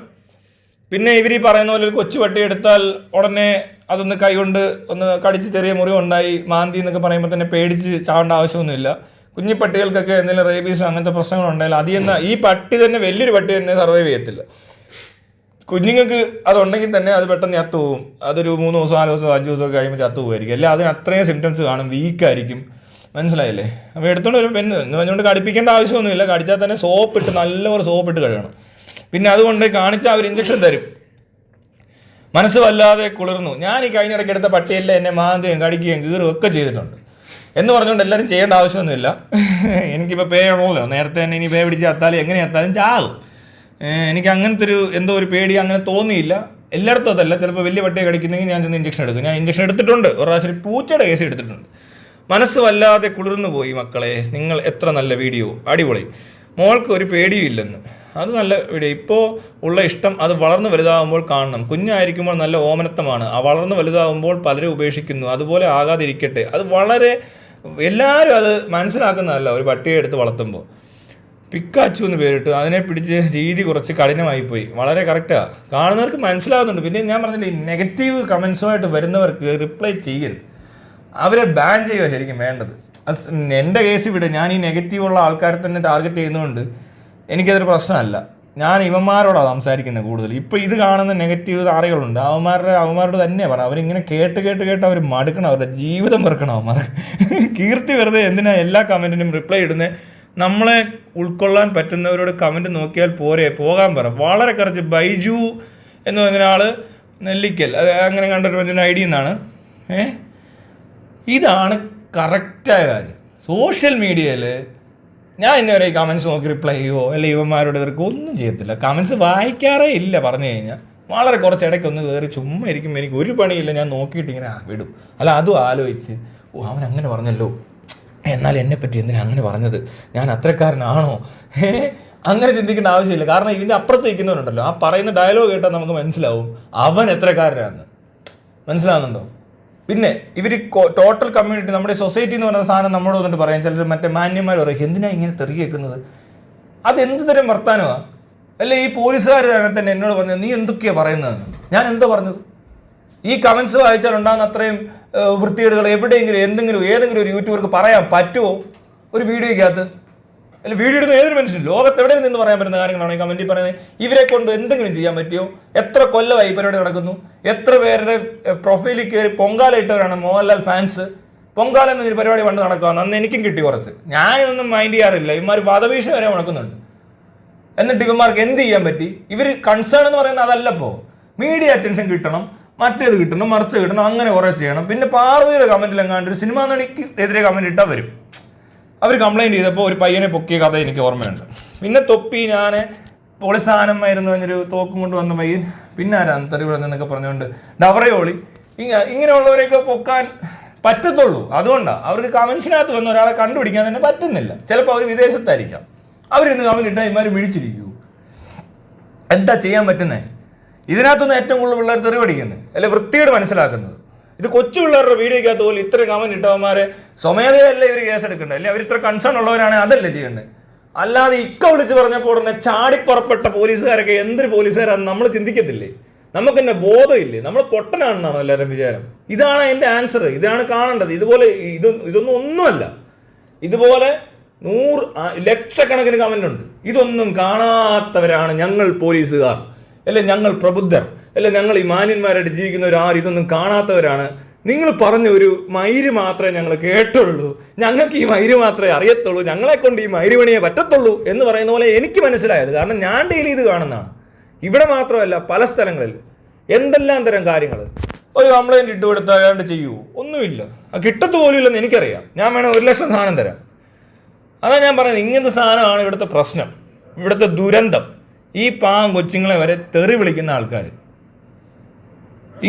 പിന്നെ ഇവർ ഈ പറയുന്ന പോലെ ഒരു കൊച്ചു പട്ടി എടുത്താൽ ഉടനെ അതൊന്ന് കൈകൊണ്ട് ഒന്ന് കടിച്ച് ചെറിയ മുറിവുണ്ടായി മാന്തി എന്നൊക്കെ പറയുമ്പോൾ തന്നെ പേടിച്ച് ചാവേണ്ട ആവശ്യമൊന്നുമില്ല. കുഞ്ഞി പട്ടികൾക്കൊക്കെ എന്തെങ്കിലും റേബീസോ അങ്ങനത്തെ പ്രശ്നങ്ങളുണ്ടായാലും അതിൽ ഈ പട്ടി തന്നെ വലിയൊരു പട്ടി തന്നെ സർവൈവ് ചെയ്യത്തില്ല. കുഞ്ഞുങ്ങൾക്ക് അതുണ്ടെങ്കിൽ തന്നെ അത് പെട്ടെന്ന് ചത്തു പോകും. അതൊരു 3 ദിവസം 4 ദിവസം 5 ദിവസമൊക്കെ കഴിയുമ്പോൾ ചത്തു പോകുമായിരിക്കും. അല്ലെ അതിന് അത്രയും സിംറ്റംസ് കാണും, വീക്കായിരിക്കും. മനസ്സിലായില്ലേ? അപ്പോൾ എടുത്തുകൊണ്ട് വരും. എന്ന് പറഞ്ഞുകൊണ്ട് കടിപ്പിക്കേണ്ട ആവശ്യമൊന്നുമില്ല. കടിച്ചാൽ തന്നെ സോപ്പിട്ട് നല്ലപോലെ സോപ്പിട്ട് കഴുകണം. പിന്നെ അതുകൊണ്ട് കാണിച്ചാൽ അവർ ഇഞ്ചക്ഷൻ തരും. മനസ്സ് വല്ലാതെ കുളിർന്നു. ഞാൻ ഈ കഴിഞ്ഞിടയ്ക്ക് എടുത്ത പട്ടിയെല്ലാം എന്നെ മാന്തുകയും കടിക്കുകയും കീറുകയും ഒക്കെ ചെയ്തിട്ടുണ്ട്. എന്ന് പറഞ്ഞുകൊണ്ട് എല്ലാവരും ചെയ്യേണ്ട ആവശ്യമൊന്നുമില്ല. എനിക്കിപ്പോൾ പേ ആണല്ലോ. നേരത്തെ തന്നെ ഇനി പേ പിടിച്ച് എത്താലും എങ്ങനെ എത്താലും ചാകും. എനിക്ക് അങ്ങനത്തെ ഒരു എന്തോ ഒരു പേടി അങ്ങനെ തോന്നിയില്ല. എല്ലായിടത്തും അതല്ല. ചിലപ്പോൾ വലിയ പട്ടിയെ കടിക്കുന്നെങ്കിൽ ഞാൻ ചെന്ന് ഇഞ്ചക്ഷൻ എടുക്കും. ഞാൻ ഇഞ്ചക്ഷൻ എടുത്തിട്ടുണ്ട്. ഒരു പ്രാവശ്യം പൂച്ചയുടെ കേസ് എടുത്തിട്ടുണ്ട്. മനസ്സ് വല്ലാതെ കുളിർന്നു പോയി മക്കളെ. നിങ്ങൾ എത്ര നല്ല വീഡിയോ, അടിപൊളി. മോൾക്ക് ഒരു പേടിയും ഇല്ലെന്ന്. അത് നല്ല വീഡിയോ. ഇപ്പോൾ ഉള്ള ഇഷ്ടം അത് വളർന്നു വലുതാകുമ്പോൾ കാണണം. കുഞ്ഞായിരിക്കുമ്പോൾ നല്ല ഓമനത്തമാണ്. ആ വളർന്നു വലുതാകുമ്പോൾ പലരും ഉപേക്ഷിക്കുന്നു. അതുപോലെ ആകാതിരിക്കട്ടെ. അത് വളരെ എല്ലാവരും അത് മനസ്സിലാക്കുന്നതല്ല. ഒരു പട്ടിയെ എടുത്ത് വളർത്തുമ്പോൾ പിക്കാച്ചു എന്ന് പേരിട്ട് അതിനെ പിടിച്ച് രീതി കുറച്ച് കഠിനമായിപ്പോയി. വളരെ കറക്റ്റാണ്. കാണുന്നവർക്ക് മനസ്സിലാകുന്നുണ്ട്. പിന്നെ ഞാൻ പറഞ്ഞില്ലേ, ഈ നെഗറ്റീവ് കമൻസുമായിട്ട് വരുന്നവർക്ക് റിപ്ലൈ ചെയ്യരുത്. അവരെ ബാൻ ചെയ്യുക ശരിക്കും വേണ്ടത്. എൻ്റെ കേസ് ഇവിടെ ഞാൻ ഈ നെഗറ്റീവുള്ള ആൾക്കാരെ തന്നെ ടാർഗറ്റ് ചെയ്യുന്നതുകൊണ്ട് എനിക്കതൊരു പ്രശ്നമല്ല. ഞാൻ ഇവന്മാരോടാണ് സംസാരിക്കുന്നത് കൂടുതൽ. ഇപ്പോൾ ഇത് കാണുന്ന നെഗറ്റീവ് ആളുകളുണ്ട്. അവന്മാരോട് തന്നെ പറയാം. അവരിങ്ങനെ കേട്ട് അവർ മടുക്കണം. അവരുടെ ജീവിതം വെറുക്കണം. അവന്മാർ കീർത്തി വെറുതെ എന്തിനാ എല്ലാ കമൻറ്റിനും റിപ്ലൈ ഇടുന്നത്? നമ്മളെ ഉൾക്കൊള്ളാൻ പറ്റുന്നവരോട് കമൻറ്റ് നോക്കിയാൽ പോകാൻ പറ. വളരെ കുറച്ച് ബൈജു എന്ന് പറഞ്ഞ ആൾ നെല്ലിക്കൽ, അത് അങ്ങനെ കണ്ടൊരു ഐഡിയ എന്നാണ്. ഇതാണ് കറക്റ്റായ കാര്യം. സോഷ്യൽ മീഡിയയിൽ ഞാൻ ഇന്നുവരെ ഈ കമൻസ് നോക്കി റിപ്ലൈ ചെയ്യുമോ അല്ലെങ്കിൽ ഇവന്മാരോട് ഇവർക്ക് ഒന്നും ചെയ്യത്തില്ല. കമൻസ് വായിക്കാറേ ഇല്ല. പറഞ്ഞു കഴിഞ്ഞാൽ വളരെ കുറച്ച് ഇടയ്ക്കൊന്ന് കയറി ചുമ്മാ ഇരിക്കുമ്പോൾ എനിക്ക് ഒരു പണിയില്ല, ഞാൻ നോക്കിയിട്ട് ഇങ്ങനെ വിടും. അല്ല അതും ആലോചിച്ച് അവൻ അങ്ങനെ പറഞ്ഞല്ലോ, എന്നാൽ എന്നെപ്പറ്റി എന്തിനാ അങ്ങനെ പറഞ്ഞത്, ഞാൻ അത്രക്കാരനാണോ, അങ്ങനെ ചിന്തിക്കേണ്ട ആവശ്യമില്ല. കാരണം ഇതിൻ്റെ അപ്പുറത്ത് നിൽക്കുന്നവരുണ്ടല്ലോ, ആ പറയുന്ന ഡയലോഗ് കേട്ടാൽ നമുക്ക് മനസ്സിലാവും അവൻ എത്രക്കാരനാണെന്ന്. മനസ്സിലാവുന്നുണ്ടോ? പിന്നെ ഇവർ ടോട്ടൽ കമ്മ്യൂണിറ്റി, നമ്മുടെ സൊസൈറ്റി എന്ന് പറയുന്ന സാധനം നമ്മളോട് വന്നിട്ട് പറയാം. ചിലർ മറ്റേ മാന്യന്മാർ പറയും എന്തിനാ ഇങ്ങനെ തെറി കേൾക്കുന്നത്, അത് എന്ത് തരം വർത്താനമാണ്. അല്ലെ ഈ പോലീസുകാർ തന്നെ എന്നോട് പറഞ്ഞത് നീ എന്തൊക്കെയാണ് പറയുന്നതെന്ന്. ഞാൻ എന്തോ പറഞ്ഞത്? ഈ കമൻസ് വായിച്ചാൽ ഉണ്ടാകുന്ന അത്രയും വൃത്തികേടുകൾ എവിടെയെങ്കിലും ഏതെങ്കിലും ഒരു യൂട്യൂബർക്ക് പറയാൻ പറ്റുമോ ഒരു വീഡിയോയ്ക്കകത്ത്? അല്ല വീഡിയോ ഇടുന്ന ഏതൊരു മനുഷ്യൻ ലോകത്ത് എവിടെ നിന്ന് പറയാൻ പറ്റുന്ന കാര്യങ്ങളാണ് ഈ കമൻറ്റിൽ പറയുന്നത്. ഇവരെ കൊണ്ട് എന്തെങ്കിലും ചെയ്യാൻ പറ്റുമോ? എത്ര കൊല്ലമായി പരിപാടി നടക്കുന്നു? എത്ര പേരുടെ പ്രൊഫൈലിൽ കയറി പൊങ്കാല ഇട്ടവരാണ് മോഹൻലാൽ ഫാൻസ്. പൊങ്കാല എന്നൊരു പരിപാടി പണ്ട് നടക്കുകയാണ്, അന്ന് എനിക്കും കിട്ടി കുറച്ച്. ഞാനിതൊന്നും മൈൻഡ് ചെയ്യാറില്ല. ഇവന്മാർ വധഭീഷണി വരെ മുടക്കുന്നുണ്ട്. എന്നിട്ട് ഇവന്മാർക്ക് എന്ത് ചെയ്യാൻ പറ്റി? ഇവർ കൺസേൺ എന്ന് പറയുന്നത് അതല്ലപ്പോൾ മീഡിയ അറ്റൻഷൻ കിട്ടണം, മറ്റേത് കിട്ടണം, മറിച്ച് കിട്ടണം, അങ്ങനെ കുറേ ചെയ്യണം. പിന്നെ പാർവതിയുടെ കമൻറ്റിൽ എങ്ങാണ്ട് ഒരു സിനിമാ നടിക്ക് എതിരെ കമൻറ്റ് ഇട്ടാൽ വരും. അവർ കംപ്ലൈൻറ്റ് ചെയ്തപ്പോൾ ഒരു പയ്യനെ പൊക്കിയ കഥ എനിക്ക് ഓർമ്മയുണ്ട്. പിന്നെ തൊപ്പി ഞാൻ പൊളിസാനമായിരുന്നു എന്നൊരു തോക്കും കൊണ്ട് വന്ന പയ്യൻ, പിന്നെ ആരാ തെറിവിടെ നിന്നൊക്കെ പറഞ്ഞുകൊണ്ട് ഡവറയോളി, ഇങ്ങനെയുള്ളവരെയൊക്കെ പൊക്കാൻ പറ്റത്തുള്ളൂ. അതുകൊണ്ടാണ് അവർക്ക് കമൻസിനകത്ത് വന്ന ഒരാളെ കണ്ടുപിടിക്കാൻ തന്നെ പറ്റുന്നില്ല. ചിലപ്പോൾ അവർ വിദേശത്തായിരിക്കാം, അവരിന്ന് കമൻറ്റ് ഇട്ടാൽ ഇമാർ മിഴിച്ചിരിക്കൂ. എന്താ ചെയ്യാൻ പറ്റുന്നത്? ഇതിനകത്തുനിന്ന് ഏറ്റവും കൂടുതൽ പിള്ളേർ തെറി പഠിക്കുന്നത് അല്ലെ വൃത്തിയോട് മനസ്സിലാക്കുന്നത്. ഇത് കൊച്ചു പിള്ളേരുടെ വീഡിയോയ്ക്കകത്ത് പോലും ഇത്രയും കമൻറ്റ് ഇട്ടവന്മാരെ സ്വമേധയല്ല ഇവർ കേസെടുക്കേണ്ടത്, അല്ലെ അവർ ഇത്ര കൺസേൺ ഉള്ളവരാണെങ്കിൽ അതല്ലേ ചെയ്യേണ്ടത്. അല്ലാതെ ഇക്ക വിളിച്ച് പറഞ്ഞപ്പോൾ ഉടനെ ചാടിപ്പുറപ്പെട്ട പോലീസുകാരൊക്കെ എന്തൊരു പോലീസുകാരാണെന്ന് നമ്മൾ ചിന്തിക്കത്തില്ലേ? നമുക്ക് തന്നെ ബോധമില്ലേ? നമ്മൾ പൊട്ടനാണെന്നാണോ എല്ലാവരും വിചാരം? ഇതാണ് അതിൻ്റെ ആൻസർ, ഇതാണ് കാണേണ്ടത്. ഇതുപോലെ ഇതൊന്നും ഒന്നുമല്ല. ഇതുപോലെ ലക്ഷക്കണക്കിന് കമൻ്റ് ഉണ്ട്. ഇതൊന്നും കാണാത്തവരാണ് ഞങ്ങൾ പോലീസുകാർ, അല്ലെ ഞങ്ങൾ പ്രബുദ്ധർ, അല്ലെ ഞങ്ങൾ ഈ മാന്യന്മാരായിട്ട് ജീവിക്കുന്നവരാരും ഇതൊന്നും കാണാത്തവരാണ്. നിങ്ങൾ പറഞ്ഞ ഒരു മയിര് മാത്രമേ ഞങ്ങൾ കേട്ടുള്ളൂ, ഞങ്ങൾക്ക് ഈ മയിര് മാത്രമേ അറിയത്തുള്ളൂ, ഞങ്ങളെ കൊണ്ട് ഈ മയിര് പണിയേ പറ്റത്തുള്ളൂ എന്ന് പറയുന്ന പോലെ എനിക്ക് മനസ്സിലായത്. കാരണം ഞാൻ ഡെയിലി ഇത് കാണുന്നതാണ്. ഇവിടെ മാത്രമല്ല പല സ്ഥലങ്ങളിൽ എന്തെല്ലാം തരം കാര്യങ്ങൾ. ഒരു കംപ്ലൈൻറ്റ് ഇട്ട് കൊടുത്താൽ അയാണ്ട് ചെയ്യുമോ? ഒന്നുമില്ല. കിട്ടത്ത് പോലും ഇല്ലെന്ന് എനിക്കറിയാം. ഞാൻ വേണം 1 ലക്ഷം സാധനം തരാം. അതാ ഞാൻ പറയുന്നത്, ഇങ്ങനത്തെ സാധനമാണ് ഇവിടുത്തെ പ്രശ്നം, ഇവിടുത്തെ ദുരന്തം. ഈ പാവം കൊച്ചുങ്ങളെ വരെ തെറി വിളിക്കുന്ന ആൾക്കാർ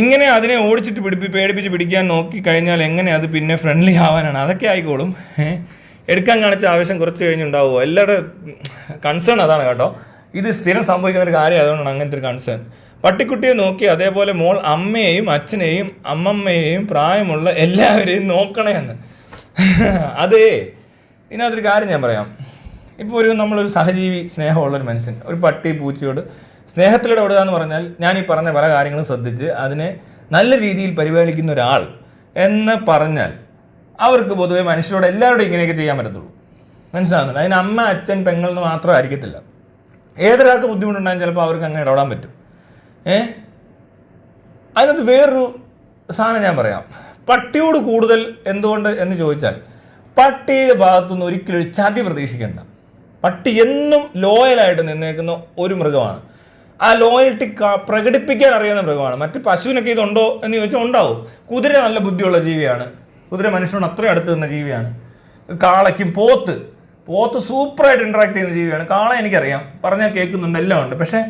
ഇങ്ങനെ അതിനെ ഓടിച്ചിട്ട് പേടിപ്പിച്ച് പിടിക്കാൻ നോക്കി കഴിഞ്ഞാൽ എങ്ങനെ അത് പിന്നെ ഫ്രണ്ട്ലി ആവാനാണ്? അതൊക്കെ ആയിക്കോളും. എടുക്കാൻ കാണിച്ച ആവശ്യം കുറച്ച് കഴിഞ്ഞുണ്ടാവുമോ? എല്ലാവരുടെ കൺസേൺ അതാണ് കേട്ടോ. ഇത് സ്ഥിരം സംഭവിക്കുന്ന ഒരു കാര്യം, അതുകൊണ്ടാണ് അങ്ങനത്തെ ഒരു കൺസേൺ. പട്ടിക്കുട്ടിയെ നോക്കി അതേപോലെ മോൾ അമ്മയെയും അച്ഛനെയും അമ്മമ്മയെയും പ്രായമുള്ള എല്ലാവരെയും നോക്കണേ എന്ന്. അതേ ഇതിനകത്തൊരു കാര്യം ഞാൻ പറയാം. ഇപ്പോൾ നമ്മളൊരു സഹജീവി സ്നേഹമുള്ളൊരു മനുഷ്യൻ ഒരു പട്ടി പൂച്ചയോട് സ്നേഹത്തിലൂടെ ഓടുക എന്ന് പറഞ്ഞാൽ ഞാൻ ഈ പറഞ്ഞ പല കാര്യങ്ങളും ശ്രദ്ധിച്ച് അതിനെ നല്ല രീതിയിൽ പരിപാലിക്കുന്ന ഒരാൾ എന്ന് പറഞ്ഞാൽ അവർക്ക് പൊതുവെ മനുഷ്യരോട് എല്ലാവരോടും ഇങ്ങനെയൊക്കെ ചെയ്യാൻ പറ്റത്തുള്ളൂ. മനസ്സിലാകുന്നുണ്ട്? അതിന് അമ്മ അച്ഛൻ പെങ്ങൾ എന്ന് മാത്രം ആയിരിക്കത്തില്ല. ഏതൊരാൾക്ക് ബുദ്ധിമുട്ടുണ്ടായാലും ചിലപ്പോൾ അവർക്ക് അങ്ങനെ ഇടപെടാൻ പറ്റും. അതിനകത്ത് വേറൊരു സാധനം ഞാൻ പറയാം. പട്ടിയോട് കൂടുതൽ എന്തുകൊണ്ട് എന്ന് ചോദിച്ചാൽ പട്ടിയുടെ ഭാഗത്തുനിന്ന് ഒരിക്കലും ഒരു ചതി പ്രതീക്ഷിക്കേണ്ട. പട്ടി എന്നും ലോയലായിട്ട് നിന്നേക്കുന്ന ഒരു മൃഗമാണ്. ആ ലോയൽറ്റി പ്രകടിപ്പിക്കാൻ അറിയുന്ന മൃഗമാണ്. മറ്റ് പശുവിനൊക്കെ ഇതുണ്ടോ എന്ന് ചോദിച്ചാൽ ഉണ്ടാവും. കുതിര നല്ല ബുദ്ധിയുള്ള ജീവിയാണ്. കുതിര മനുഷ്യനോട് അത്രയും അടുത്ത് നിന്ന ജീവിയാണ്. കാളയ്ക്കും പോത്ത് സൂപ്പറായിട്ട് ഇൻട്രാക്ട് ചെയ്യുന്ന ജീവിയാണ്. കാള എനിക്കറിയാം, പറഞ്ഞാൽ കേൾക്കുന്നുണ്ട്, എല്ലാം ഉണ്ട്. പക്ഷേ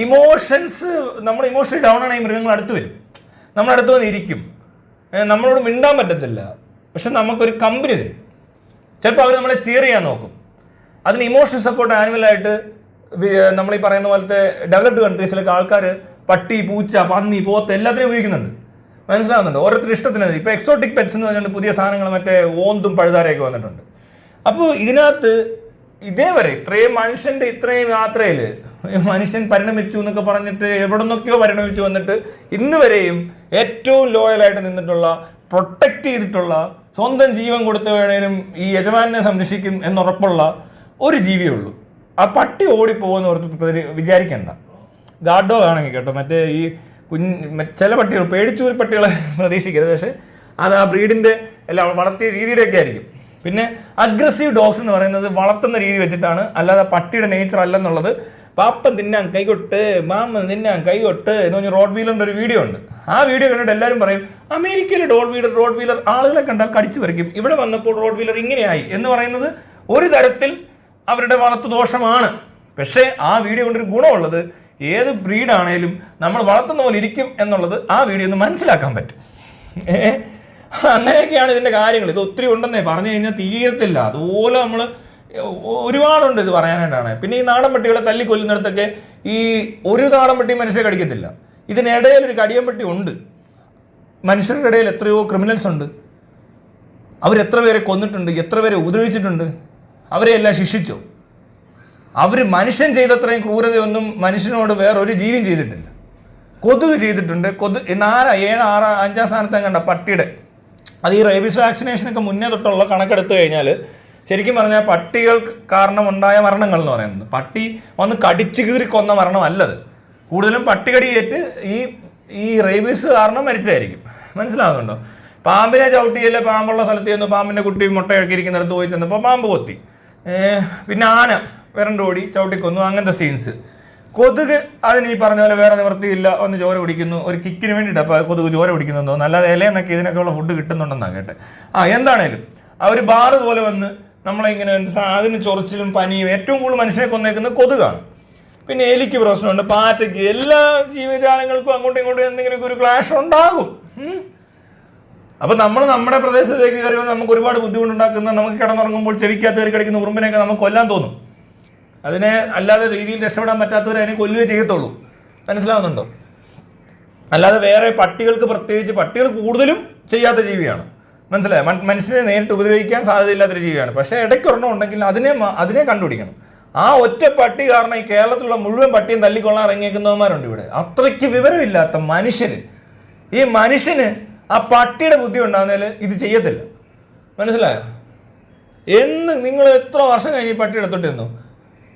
ഇമോഷൻസ്, നമ്മൾ ഇമോഷണലി ഡൗൺ ആണ്, ഈ മൃഗങ്ങൾ അടുത്ത് വരും, നമ്മളടുത്ത് വന്ന് ഇരിക്കും, നമ്മളോട് മിണ്ടാൻ പറ്റത്തില്ല, പക്ഷെ നമുക്കൊരു കമ്പനി തരും. ചിലപ്പോൾ അവർ നമ്മളെ ചിയർ ചെയ്യാൻ നോക്കും. അതിന് ഇമോഷണൽ സപ്പോർട്ട് ആനിമലായിട്ട് നമ്മൾ ഈ പറയുന്ന പോലത്തെ ഡെവലപ്ഡ് കൺട്രീസിലൊക്കെ ആൾക്കാർ പട്ടി, പൂച്ച, പന്നി, പോത്ത് എല്ലാത്തിനും ഉപയോഗിക്കുന്നുണ്ട്. മനസ്സിലാകുന്നുണ്ട്? ഓരോരുത്തർ ഇഷ്ടത്തിന്. ഇപ്പോൾ എക്സോട്ടിക് പെറ്റ്സ് എന്ന് പറഞ്ഞുകൊണ്ട് പുതിയ സാധനങ്ങൾ മറ്റേ ഓന്തും പഴുതാരയൊക്കെ വന്നിട്ടുണ്ട്. അപ്പോൾ ഇതിനകത്ത് ഇതേവരെ ഇത്രയും യാത്രയിൽ മനുഷ്യൻ പരിണമിച്ചു എന്നൊക്കെ പറഞ്ഞിട്ട് എവിടെ നിന്നൊക്കെയോ പരിണമിച്ചു വന്നിട്ട് ഇന്ന് വരെയും ഏറ്റവും ലോയലായിട്ട് നിന്നിട്ടുള്ള, പ്രൊട്ടക്റ്റ് ചെയ്തിട്ടുള്ള, സ്വന്തം ജീവൻ കൊടുത്തു വേണേലും ഈ യജമാനെ സംരക്ഷിക്കും എന്നുറപ്പുള്ള ഒരു ജീവിയേ ഉള്ളൂ. ആ പട്ടി ഓടിപ്പോകുമെന്ന് ഓർത്ത് വിചാരിക്കണ്ട. ഗാർഡ് ഡോഗ് ആണെങ്കിൽ കേട്ടോ, മറ്റേ ഈ ചില പട്ടികൾ, പേടിച്ചൂരി പട്ടികളെ പ്രതീക്ഷിക്കരുത്. പക്ഷേ അത് ആ ബ്രീഡിൻ്റെ എല്ലാം വളർത്തിയ രീതിയുടെയൊക്കെ ആയിരിക്കും. പിന്നെ അഗ്രസീവ് ഡോഗ്സ് എന്ന് പറയുന്നത് വളർത്തുന്ന രീതി വെച്ചിട്ടാണ്, അല്ലാതെ പട്ടിയുടെ നേച്ചർ അല്ലെന്നുള്ളത് പാപ്പൻ തിന്നാൻ കൈകൊട്ട്, മാമൻ തിന്നാൻ കൈകൊട്ട് എന്ന് പറഞ്ഞ് റോഡ് വീലറിൻ്റെ ഒരു വീഡിയോ ഉണ്ട്. ആ വീഡിയോ കണ്ടിട്ട് എല്ലാവരും പറയും അമേരിക്കയിലെ റോഡ് വീലർ ആളുകളെ കണ്ടാൽ കടിച്ചു പറിക്കും, ഇവിടെ വന്നപ്പോൾ റോഡ് വീലർ ഇങ്ങനെയായി എന്ന് പറയുന്നത് ഒരു തരത്തിൽ അവരുടെ വളർത്തു ദോഷമാണ്. പക്ഷേ ആ വീഡിയോ കൊണ്ടൊരു ഗുണമുള്ളത് ഏത് ബ്രീഡാണേലും നമ്മൾ വളർത്തുന്ന പോലെ ഇരിക്കും എന്നുള്ളത് ആ വീഡിയോ ഒന്ന് മനസ്സിലാക്കാൻ പറ്റും. അങ്ങനെയൊക്കെയാണ് ഇതിൻ്റെ കാര്യങ്ങൾ. ഇത് ഒത്തിരി ഉണ്ടെന്നേ പറഞ്ഞു കഴിഞ്ഞാൽ തീരത്തില്ല. അതുപോലെ നമ്മൾ ഒരുപാടുണ്ട് ഇത് പറയാനായിട്ടാണ്. പിന്നെ ഈ നാടൻ പട്ടികളെ തല്ലിക്കൊല്ലുന്നിടത്തൊക്കെ ഈ ഒരു നാടൻ പട്ടി മനുഷ്യരെ കടിക്കത്തില്ല, ഇതിനിടയിൽ ഒരു കടിയൻ പട്ടി ഉണ്ട്. മനുഷ്യരുടെ ഇടയിൽ എത്രയോ ക്രിമിനൽസ് ഉണ്ട്, അവരെത്ര പേരെ കൊന്നിട്ടുണ്ട്, എത്ര പേരെ ഉപദ്രവിച്ചിട്ടുണ്ട്, അവരെ എല്ലാം ശിക്ഷിച്ചു. അവർ മനുഷ്യൻ ചെയ്തത്രയും ക്രൂരതയൊന്നും മനുഷ്യനോട് വേറൊരു ജീവിയും ചെയ്തിട്ടില്ല. കൊതുക് ചെയ്തിട്ടുണ്ട്. 4, 7, 6, 5 സ്ഥാനത്തെ കണ്ട പട്ടിയുടെ അത് ഈ റേബീസ് വാക്സിനേഷനൊക്കെ മുന്നേ തൊട്ടുള്ള കണക്കെടുത്തു കഴിഞ്ഞാൽ ശരിക്കും പറഞ്ഞാൽ പട്ടികൾ കാരണം ഉണ്ടായ മരണങ്ങൾ എന്ന് പറയുന്നത് പട്ടി വന്ന് കടിച്ചു കീറി കൊന്ന മരണമല്ലത്. കൂടുതലും പട്ടികടിയേറ്റ് ഈ റേബീസ് കാരണം മരിച്ചതായിരിക്കും. മനസ്സിലാകുന്നുണ്ടോ? പാമ്പിനെ ചവിട്ടിയല്ലേ, പാമ്പുള്ള സ്ഥലത്ത് ചെന്ന് പാമ്പിൻ്റെ കുട്ടി മുട്ടയൊക്കെ ഇരിക്കുന്നിടത്ത് പോയി ചെന്നപ്പോൾ പാമ്പ് കൊത്തി. പിന്നെ ആന വിരണ്ടോടി ചവിട്ടിക്കൊന്നു, അങ്ങനത്തെ സീൻസ്. കൊതുക് അതിന് ഈ പറഞ്ഞ പോലെ വേറെ നിവൃത്തിയില്ല, ഒന്ന് ചോര കുടിക്കുന്നു, ഒരു കിക്കിന് വേണ്ടിയിട്ട് അപ്പോൾ കൊതുക് ചോര കുടിക്കുന്നതെന്ന് തോന്നുന്നു. അല്ലാതെ ഇലയെന്നൊക്കെ ഇതിനൊക്കെയുള്ള ഫുഡ് കിട്ടുന്നുണ്ടെന്നാണ് കേട്ടെ. എന്താണേലും അവർ ബാറ് പോലെ വന്ന് നമ്മളിങ്ങനെ അതിന് ചൊറിച്ചിലും പനിയും ഏറ്റവും കൂടുതൽ മനുഷ്യനെ കൊന്നേക്കുന്നത് കൊതുകാണ്. പിന്നെ എലിക്ക് പ്രശ്നമുണ്ട്, പാറ്റയ്ക്ക്, എല്ലാ ജീവജാലങ്ങൾക്കും അങ്ങോട്ടും ഇങ്ങോട്ടും എന്തെങ്കിലുമൊക്കെ ഒരു ക്ലാഷ് ഉണ്ടാകും. അപ്പം നമ്മൾ നമ്മുടെ പ്രദേശത്തേക്ക് കയറിയോ നമുക്ക് ഒരുപാട് ബുദ്ധിമുട്ടുണ്ടാക്കുന്ന, നമുക്ക് കിടന്നുറങ്ങുമ്പോൾ ചെവിക്കകത്ത് കയറി കിടക്കുന്ന ഉറുമ്പിനെയൊക്കെ നമുക്ക് കൊല്ലാൻ തോന്നും. അതിനെ അല്ലാതെ രീതിയിൽ രക്ഷപ്പെടാൻ പറ്റാത്തവരെ അതിനെ കൊല്ലുകയേ ചെയ്യത്തുള്ളൂ. മനസ്സിലാവുന്നുണ്ടോ? അല്ലാതെ വേറെ പട്ടികൾക്ക് പ്രത്യേകിച്ച്, പട്ടികൾ കൂടുതലും ചെയ്യാത്ത ജീവിയാണ്. മനസ്സിലായോ? മനുഷ്യനെ നേരിട്ട് ഉപദ്രവിക്കാൻ സാധ്യതയില്ലാത്തൊരു ജീവിയാണ്. പക്ഷേ ഇടയ്ക്കൊരെണ്ണം ഉണ്ടെങ്കിൽ അതിനെ കണ്ടുപിടിക്കണം. ആ ഒറ്റ പട്ടി കാരണം ഈ കേരളത്തിലുള്ള മുഴുവൻ പട്ടിയും തല്ലിക്കൊള്ളാൻ ഇറങ്ങിയേക്കുന്നവന്മാരുണ്ട് ഇവിടെ. അത്രയ്ക്ക് വിവരമില്ലാത്ത മനുഷ്യന്, ഈ മനുഷ്യന് ആ പട്ടിയുടെ ബുദ്ധി ഉണ്ടാകുന്നതിൽ ഇത് ചെയ്യത്തില്ല. മനസ്സിലായോ? നിങ്ങൾ എത്ര വർഷം കഴിഞ്ഞ് ഈ പട്ടി എടുത്തോട്ട് നിന്നു,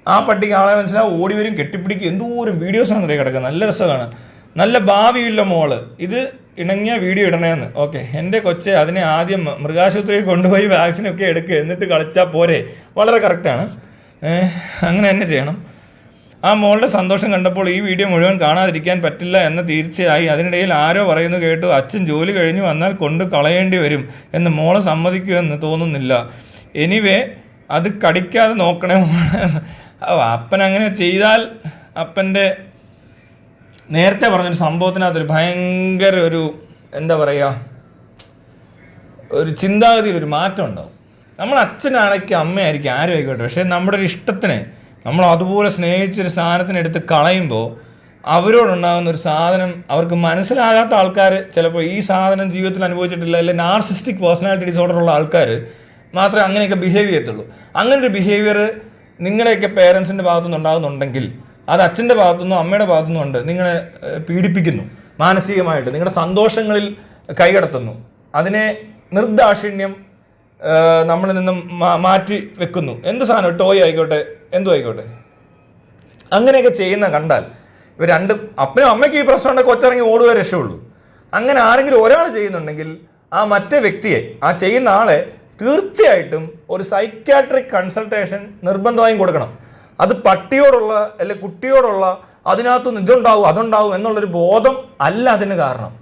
ആ പട്ടിക്ക് ആളെ മനസ്സിലാവും, ഓടി വരും, കെട്ടിപ്പിടിക്കും. എന്തോരം വീഡിയോസാണ് നിറയെ കിടക്കുക. നല്ല രസമാണ്. നല്ല ഭാവിയില്ല മോള്, ഇത് ഇണങ്ങിയ വീഡിയോ ഇടണേന്ന്. ഓക്കെ, എൻ്റെ കൊച്ചെ അതിനെ ആദ്യം മൃഗാശുപത്രിയിൽ കൊണ്ടുപോയി വാക്സിനൊക്കെ എടുക്കുക, എന്നിട്ട് കളിച്ചാൽ പോരെ. വളരെ കറക്റ്റാണ്. അങ്ങനെ തന്നെ ചെയ്യണം. ആ മോളുടെ സന്തോഷം കണ്ടപ്പോൾ ഈ വീഡിയോ മുഴുവൻ കാണാതിരിക്കാൻ പറ്റില്ല എന്ന് തീർച്ചയായി. അതിനിടയിൽ ആരോ പറയുന്നു കേട്ടു, അച്ഛൻ ജോലി കഴിഞ്ഞ് വന്നാൽ കൊണ്ട് കളയേണ്ടി വരും എന്ന്. മോള് സമ്മതിക്കുമെന്ന് തോന്നുന്നില്ല. എനിവേ അത് കടിക്കാതെ നോക്കണേ. അപ്പൻ അങ്ങനെ ചെയ്താൽ അപ്പൻ്റെ നേരത്തെ പറഞ്ഞൊരു സംഭവത്തിനകത്തൊരു ഭയങ്കര എന്താ പറയുക, ഒരു ചിന്താഗതിയിൽ ഒരു മാറ്റം ഉണ്ടാവും. നമ്മൾ അച്ഛനാണെങ്കിൽ അമ്മയായിരിക്കും, ആരും ആയിക്കോട്ടെ. പക്ഷേ നമ്മുടെ ഒരു ഇഷ്ടത്തിന് നമ്മൾ അതുപോലെ സ്നേഹിച്ചൊരു സ്ഥാനത്തിനെടുത്ത് കളയുമ്പോൾ അവരോടുണ്ടാകുന്ന ഒരു സാധനം, അവർക്ക് മനസ്സിലാകാത്ത ആൾക്കാർ ചിലപ്പോൾ ഈ സാധനം ജീവിതത്തിൽ അനുഭവിച്ചിട്ടില്ല, അല്ലെങ്കിൽ നാർസിസ്റ്റിക് പേഴ്സണാലിറ്റി ഡിസോർഡർ ഉള്ള ആൾക്കാർ മാത്രമേ അങ്ങനെയൊക്കെ ബിഹേവ് ചെയ്യത്തുള്ളൂ. അങ്ങനൊരു ബിഹേവിയർ നിങ്ങളുടെയൊക്കെ പേരൻസിൻ്റെ ഭാഗത്തുനിന്ന് ഉണ്ടാകുന്നുണ്ടെങ്കിൽ അത് അച്ഛൻ്റെ ഭാഗത്തുനിന്നോ അമ്മയുടെ ഭാഗത്തുനിന്നോ ഉണ്ട്, നിങ്ങളെ പീഡിപ്പിക്കുന്നു മാനസികമായിട്ട്, നിങ്ങളുടെ സന്തോഷങ്ങളിൽ കൈകടത്തുന്നു, അതിനെ നിർദാക്ഷിണ്യം നമ്മളിൽ നിന്നും മാറ്റി വെക്കുന്നു. എന്ത് സാധനം, ടോയ് ആയിക്കോട്ടെ, എന്തും ആയിക്കോട്ടെ, അങ്ങനെയൊക്കെ ചെയ്യുന്ന കണ്ടാൽ ഇവർ അപ്പനും അമ്മയ്ക്ക് ഈ പ്രശ്നം ഉണ്ടെങ്കിൽ കൊച്ചിറങ്ങി ഓടുക രക്ഷയുള്ളൂ. അങ്ങനെ ആരെങ്കിലും ഒരാൾ ചെയ്യുന്നുണ്ടെങ്കിൽ ആ മറ്റേ വ്യക്തിയെ, ആ ചെയ്യുന്ന ആളെ തീർച്ചയായിട്ടും ഒരു സൈക്യാട്രിക് കൺസൾട്ടേഷൻ നിർബന്ധമായും കൊടുക്കണം. അത് പട്ടിയോടുള്ള അല്ലെങ്കിൽ കുട്ടിയോടുള്ള അതിനകത്തുനിന്ന് ഇതുണ്ടാവും അതുണ്ടാവും എന്നുള്ളൊരു ബോധം അല്ല അതിന് കാരണം.